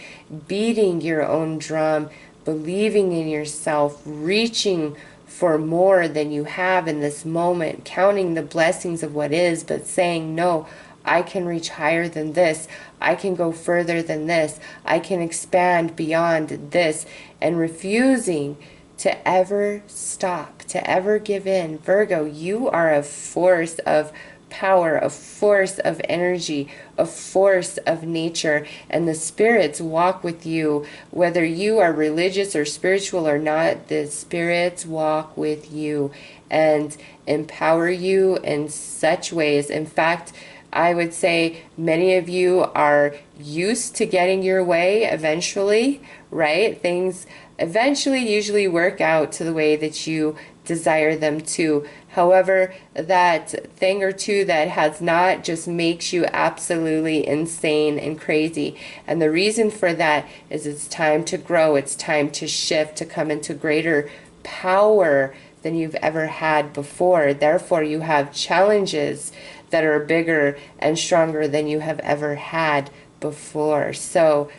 beating your own drum, believing in yourself, reaching for more than you have in this moment, counting the blessings of what is, but saying, no, I can reach higher than this. I can go further than this. I can expand beyond this. And refusing to ever stop, to ever give in. Virgo, you are a force of power, a force of energy, a force of nature, and the spirits walk with you. Whether you are religious or spiritual or not, the spirits walk with you and empower you in such ways. In fact, I would say many of you are used to getting your way eventually, right? Things eventually usually work out to the way that you desire them to. However, that thing or two that has not just makes you absolutely insane and crazy. And the reason for that is it's time to grow. It's time to shift, to come into greater power than you've ever had before. Therefore, you have challenges that are bigger and stronger than you have ever had before. So,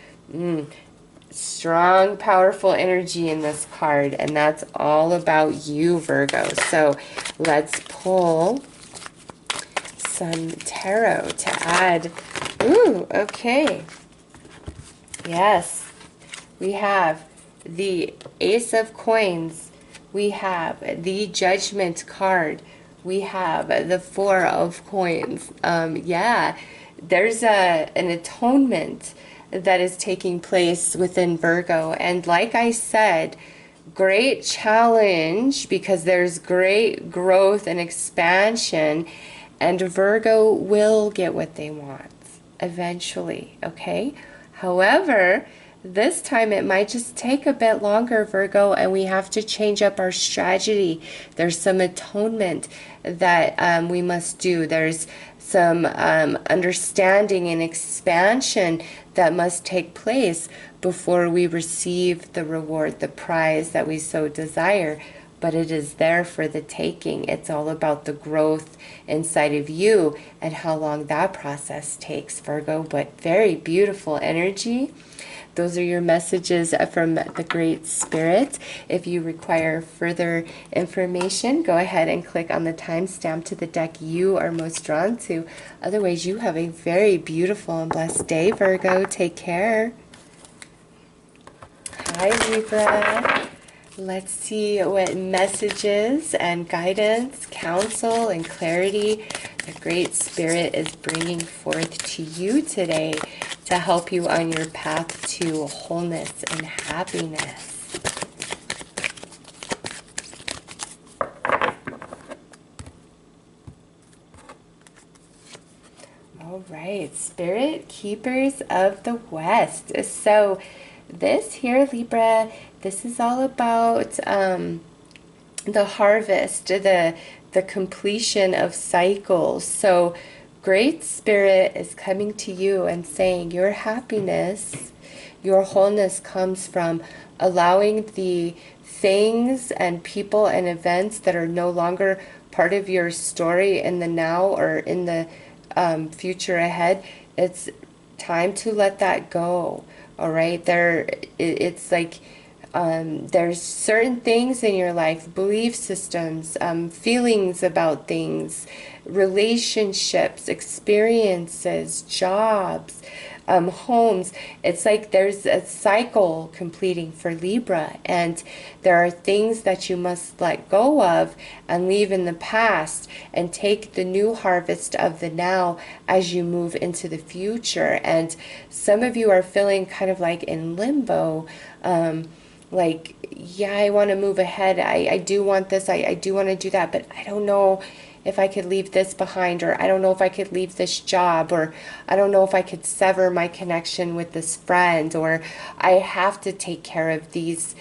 strong, powerful energy in this card, and that's all about you, Virgo. So let's pull some tarot to add. Ooh, okay. Yes, we have the Ace of Coins. We have the Judgment card. We have the Four of Coins. Yeah, there's an atonement that is taking place within Virgo. And like I said, great challenge because there's great growth and expansion, and Virgo will get what they want eventually, okay? However, this time it might just take a bit longer, Virgo, and we have to change up our strategy. There's some atonement that we must do. There's some understanding and expansion that must take place before we receive the reward, the prize that we so desire. But it is there for the taking. It's all about the growth inside of you and how long that process takes, Virgo. But very beautiful energy. Those are your messages from the Great Spirit. If you require further information, go ahead and click on the timestamp to the deck you are most drawn to. Otherwise, you have a very beautiful and blessed day, Virgo. Take care. Hi, Libra. Let's see what messages and guidance, counsel, and clarity the Great Spirit is bringing forth to you today to help you on your path to wholeness and happiness. All right, Spirit Keepers of the West. So this here, Libra, this is all about the harvest, the completion of cycles. So Great Spirit is coming to you and saying your happiness, your wholeness comes from allowing the things and people and events that are no longer part of your story in the now or in the future ahead. It's time to let that go. All right, it's like there's certain things in your life, belief systems, feelings about things, relationships, experiences, jobs, homes. It's like there's a cycle completing for Libra, and there are things that you must let go of and leave in the past and take the new harvest of the now as you move into the future. And some of you are feeling kind of like in limbo, like, yeah, I want to move ahead. I do want this. I do want to do that, but I don't know if I could leave this behind, or I don't know if I could leave this job, or I don't know if I could sever my connection with this friend, or I have to take care of these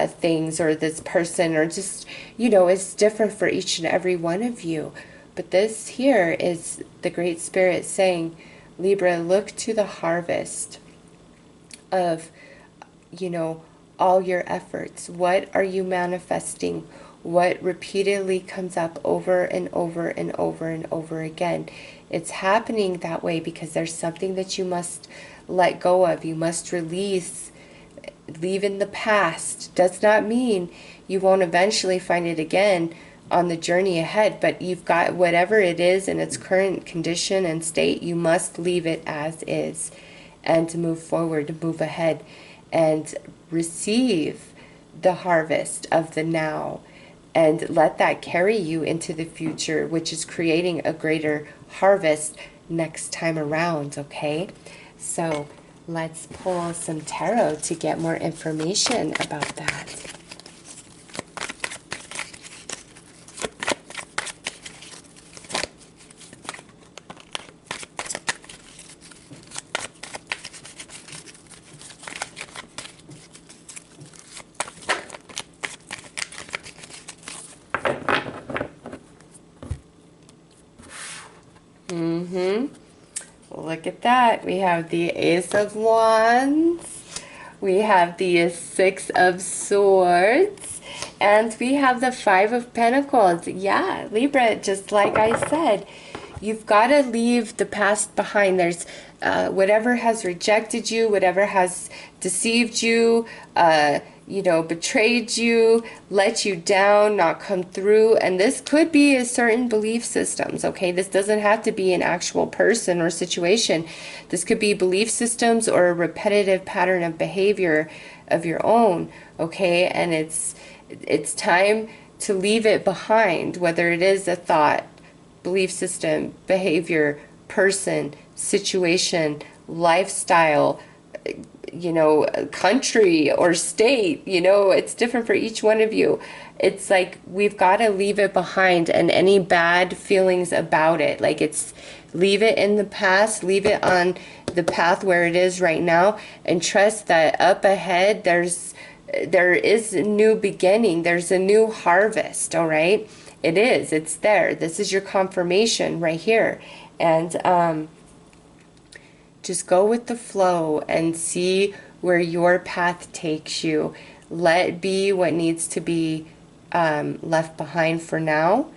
things or this person, or just, you know, it's different for each and every one of you. But this here is the Great Spirit saying, Libra, look to the harvest of, you know, all your efforts. What are you manifesting? What repeatedly comes up over and over and over and over again? It's happening that way because there's something that you must let go of. You must release, leave in the past. Does not mean you won't eventually find it again, on the journey ahead, but you've got whatever it is in its current condition and state, you must leave it as is and to move forward, to move ahead and receive the harvest of the now and let that carry you into the future, which is creating a greater harvest next time around, okay? So let's pull some tarot to get more information about that. Look at that. We have the Ace of Wands. We have the Six of Swords. And we have the Five of Pentacles. Yeah, Libra, just like I said, you've got to leave the past behind. There's whatever has rejected you, whatever has deceived you, you know, betrayed you, let you down, not come through. And this could be a certain belief systems, okay? This doesn't have to be an actual person or situation. This could be belief systems or a repetitive pattern of behavior of your own, okay? And it's time to leave it behind, whether it is a thought, belief system, behavior, person, situation, lifestyle, you know, country or state, you know, it's different for each one of you. It's like we've got to leave it behind, and any bad feelings about it, like it's leave it in the past, leave it on the path where it is right now, and trust that up ahead there is a new beginning, there's a new harvest. All right, it's there. This is your confirmation right here. And just go with the flow and see where your path takes you. Let it be what needs to be left behind for now.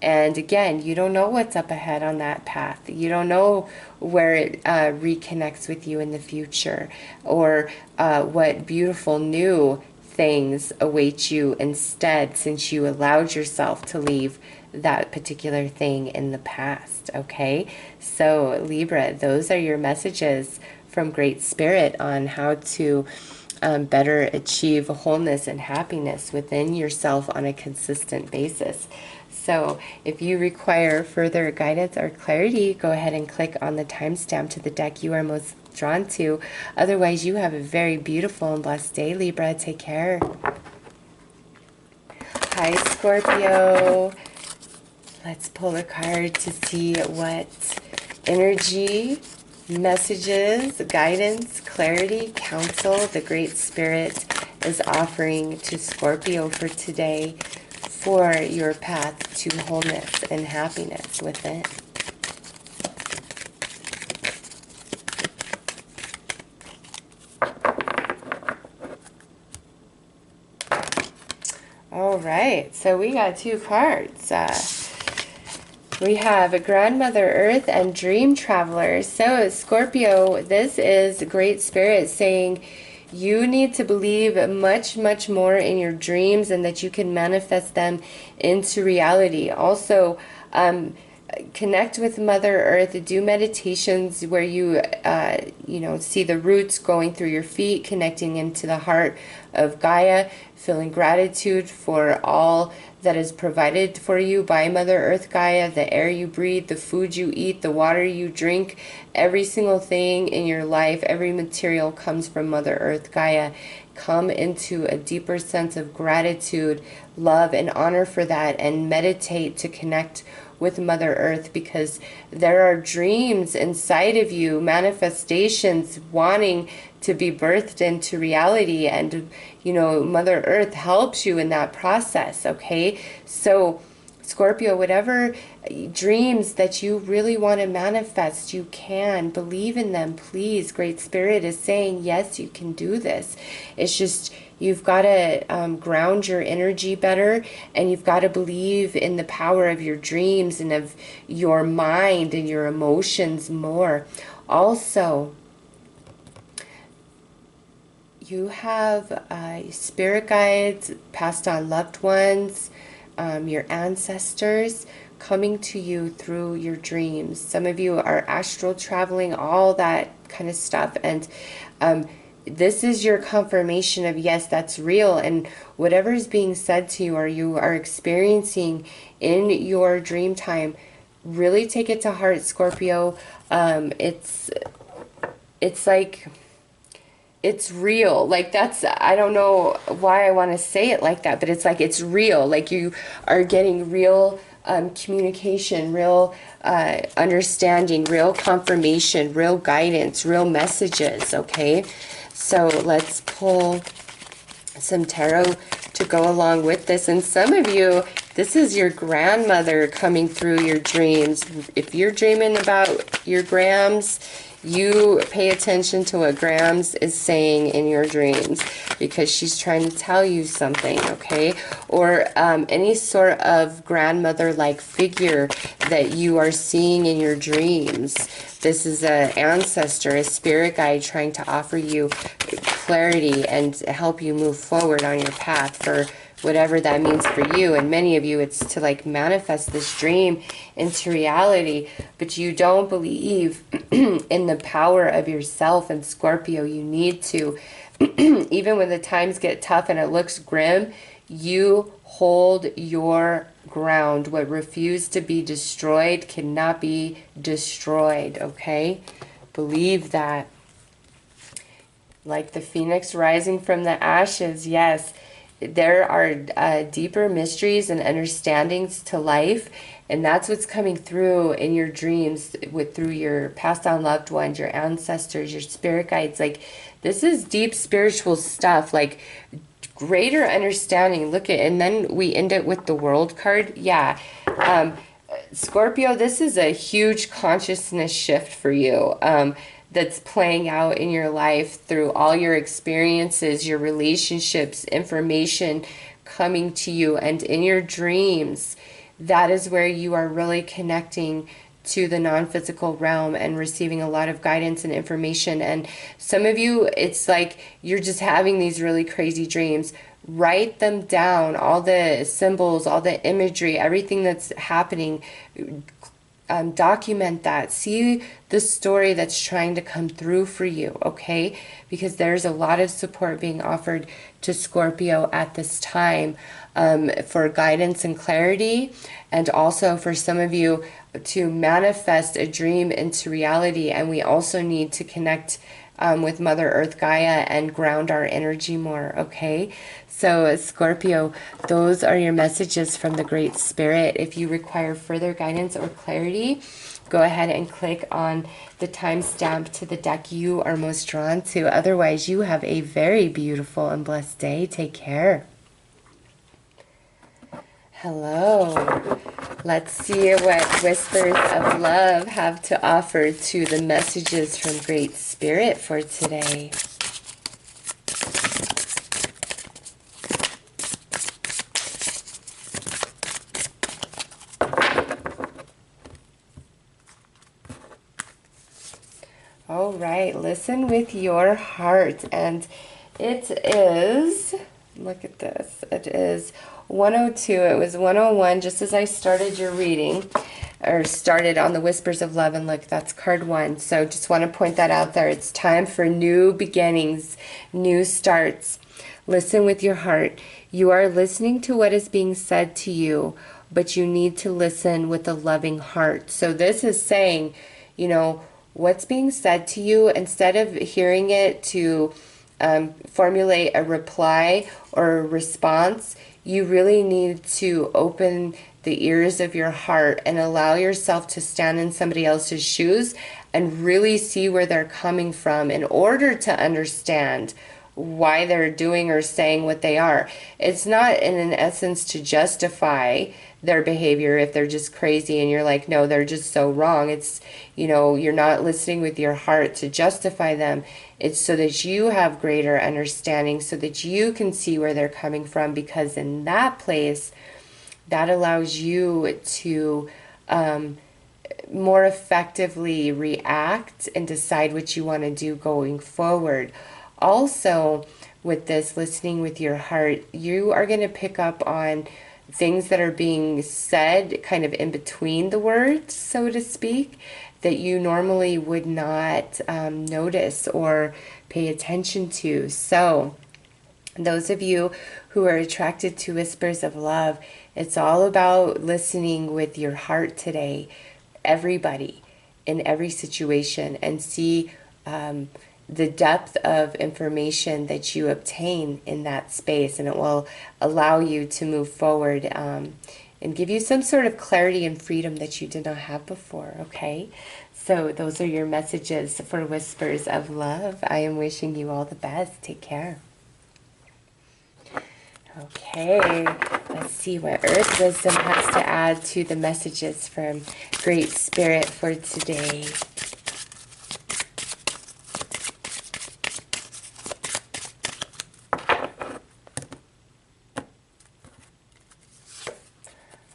And again, you don't know what's up ahead on that path. You don't know where it reconnects with you in the future, or what beautiful new things await you instead, since you allowed yourself to leave that particular thing in the past. Okay, so Libra, those are your messages from Great Spirit on how to better achieve wholeness and happiness within yourself on a consistent basis. So if you require further guidance or clarity, go ahead and click on the timestamp to the deck you are most drawn to. Otherwise, you have a very beautiful and blessed day, Libra. Take care. Hi, Scorpio. Let's pull a card to see what energy, messages, guidance, clarity, counsel the Great Spirit is offering to Scorpio for today for your path to wholeness and happiness within. All right, so we got two cards. We have a Grandmother Earth and Dream Traveler. So Scorpio, this is Great Spirit saying you need to believe much, much more in your dreams and that you can manifest them into reality. Also, connect with Mother Earth. Do meditations where you, you know, see the roots going through your feet, connecting into the heart of Gaia, feeling gratitude for all that is provided for you by Mother Earth Gaia, the air you breathe, the food you eat, the water you drink, every single thing in your life, every material comes from Mother Earth Gaia. Come into a deeper sense of gratitude, love, and honor for that, and meditate to connect with Mother Earth, because there are dreams inside of you, manifestations wanting to be birthed into reality, and you know, Mother Earth helps you in that process. Okay, so Scorpio, whatever dreams that you really want to manifest, you can believe in them, please. Great Spirit is saying yes, you can do this. It's just you've got to ground your energy better, and you've got to believe in the power of your dreams and of your mind and your emotions more. Also, you have spirit guides, passed on loved ones, your ancestors coming to you through your dreams. Some of you are astral traveling, all that kind of stuff. And this is your confirmation of, yes, that's real. And whatever is being said to you or you are experiencing in your dream time, really take it to heart, Scorpio. It's like, it's real. Like, that's, I don't know why I want to say it like that, but it's like, it's real. Like, you are getting real communication, real understanding, real confirmation, real guidance, real messages, okay? So let's pull some tarot to go along with this. And some of you, this is your grandmother coming through your dreams. If you're dreaming about your grams, you pay attention to what Grams is saying in your dreams, because she's trying to tell you something, okay? Or any sort of grandmother-like figure that you are seeing in your dreams. This is an ancestor, a spirit guide trying to offer you clarity and help you move forward on your path for whatever that means for you. And many of you, it's to like manifest this dream into reality, but you don't believe in the power of yourself. And Scorpio, you need to, even when the times get tough and it looks grim, you hold your ground. What refused to be destroyed cannot be destroyed, okay? Believe that. Like the phoenix rising from the ashes, yes. There are deeper mysteries and understandings to life, and that's what's coming through in your dreams through your passed on loved ones, your ancestors, your spirit guides. Like, this is deep spiritual stuff, like greater understanding. Look at, and then we end it with the World card. Yeah. Scorpio, this is a huge consciousness shift for you. That's playing out in your life through all your experiences, your relationships, information coming to you, and in your dreams. That is where you are really connecting to the non-physical realm and receiving a lot of guidance and information. And some of you, it's like you're just having these really crazy dreams. Write them down, all the symbols, all the imagery, everything that's happening. Document that. See the story that's trying to come through for you, okay? Because there's a lot of support being offered to Scorpio at this time for guidance and clarity, and also for some of you to manifest a dream into reality. And we also need to connect with Mother Earth Gaia and ground our energy more, okay? So Scorpio, those are your messages from the Great Spirit. If you require further guidance or clarity, go ahead and click on the timestamp to the deck you are most drawn to. Otherwise, you have a very beautiful and blessed day. Take care. Hello. Let's see what Whispers of Love have to offer to the messages from Great Spirit for today. All right, listen with your heart. And it is, look at this, it is 102. It was 101 just as I started your reading, or started on the Whispers of Love. And look, that's card 1. So just want to point that out there. It's time for new beginnings, new starts. Listen with your heart. You are listening to what is being said to you, but you need to listen with a loving heart. So this is saying, you know, what's being said to you, instead of hearing it to formulate a reply or a response, you really need to open the ears of your heart and allow yourself to stand in somebody else's shoes and really see where they're coming from in order to understand why they're doing or saying what they are. It's not in an essence to justify their behavior if they're just crazy and you're like, no, they're just so wrong. It's, you know, you're not listening with your heart to justify them. It's so that you have greater understanding, so that you can see where they're coming from, because in that place, that allows you to more effectively react and decide what you want to do going forward. Also, with this listening with your heart, you are going to pick up on things that are being said kind of in between the words, so to speak, that you normally would not notice or pay attention to. So those of you who are attracted to whispers of love, it's all about listening with your heart today, everybody, in every situation, and see the depth of information that you obtain in that space, and it will allow you to move forward and give you some sort of clarity and freedom that you did not have before, okay? So those are your messages for Whispers of Love. I am wishing you all the best. Take care. Okay, let's see what Earth Wisdom has to add to the messages from Great Spirit for today.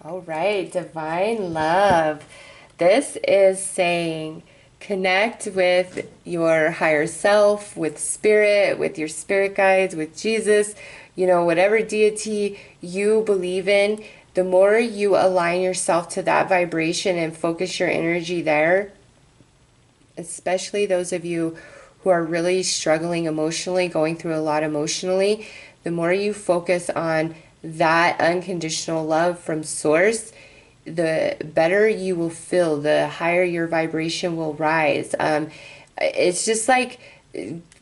All right, Divine Love. This is saying connect with your higher self, with spirit, with your spirit guides, with Jesus, you know, whatever deity you believe in. The more you align yourself to that vibration and focus your energy there, especially those of you who are really struggling emotionally, going through a lot emotionally, the more you focus on that unconditional love from source, the better you will feel, the higher your vibration will rise. It's just like,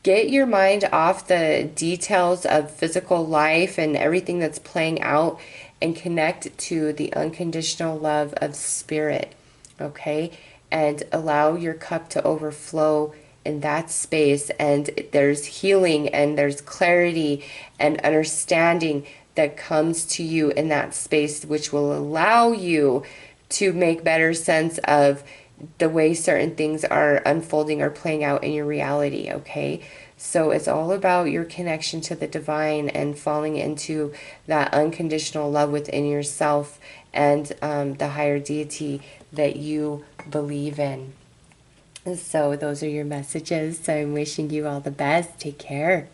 get your mind off the details of physical life and everything that's playing out and connect to the unconditional love of spirit, okay? And allow your cup to overflow in that space, and there's healing and there's clarity and understanding that comes to you in that space, which will allow you to make better sense of the way certain things are unfolding or playing out in your reality, okay? So it's all about your connection to the divine and falling into that unconditional love within yourself and the higher deity that you believe in. So those are your messages. So I'm wishing you all the best. Take care.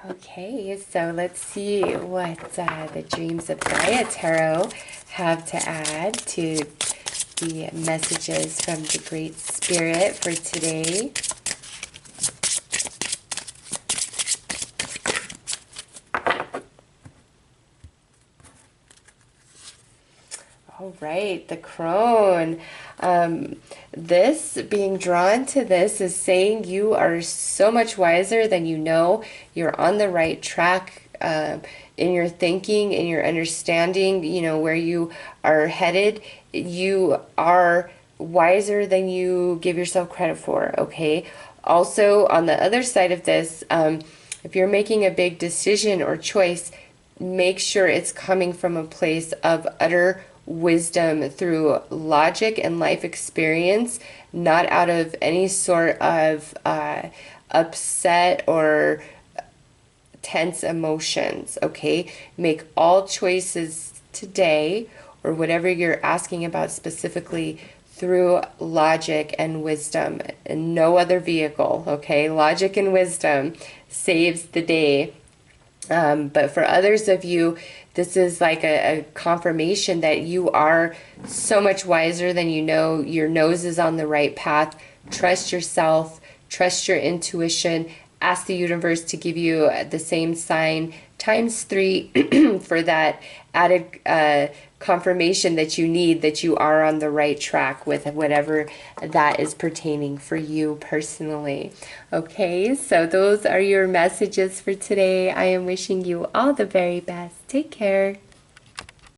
Okay, so let's see what the Dreams of Gaia Tarot have to add to the messages from the Great Spirit for today. All right, the Crone. This, being drawn to this, is saying you are so much wiser than you know. You're on the right track in your thinking, in your understanding, you know, where you are headed. You are wiser than you give yourself credit for, okay? Also, on the other side of this, if you're making a big decision or choice, make sure it's coming from a place of utter wisdom through logic and life experience, not out of any sort of upset or tense emotions, okay? Make all choices today, or whatever you're asking about specifically, through logic and wisdom, and no other vehicle, okay? Logic and wisdom saves the day. But for others of you, this is like a confirmation that you are so much wiser than you know. Your nose is on the right path. Trust yourself. Trust your intuition. Ask the universe to give you the same sign ×3 for that added confirmation that you need, that you are on the right track with whatever that is pertaining for you personally. Okay, so those are your messages for today. I am wishing you all the very best. Take care.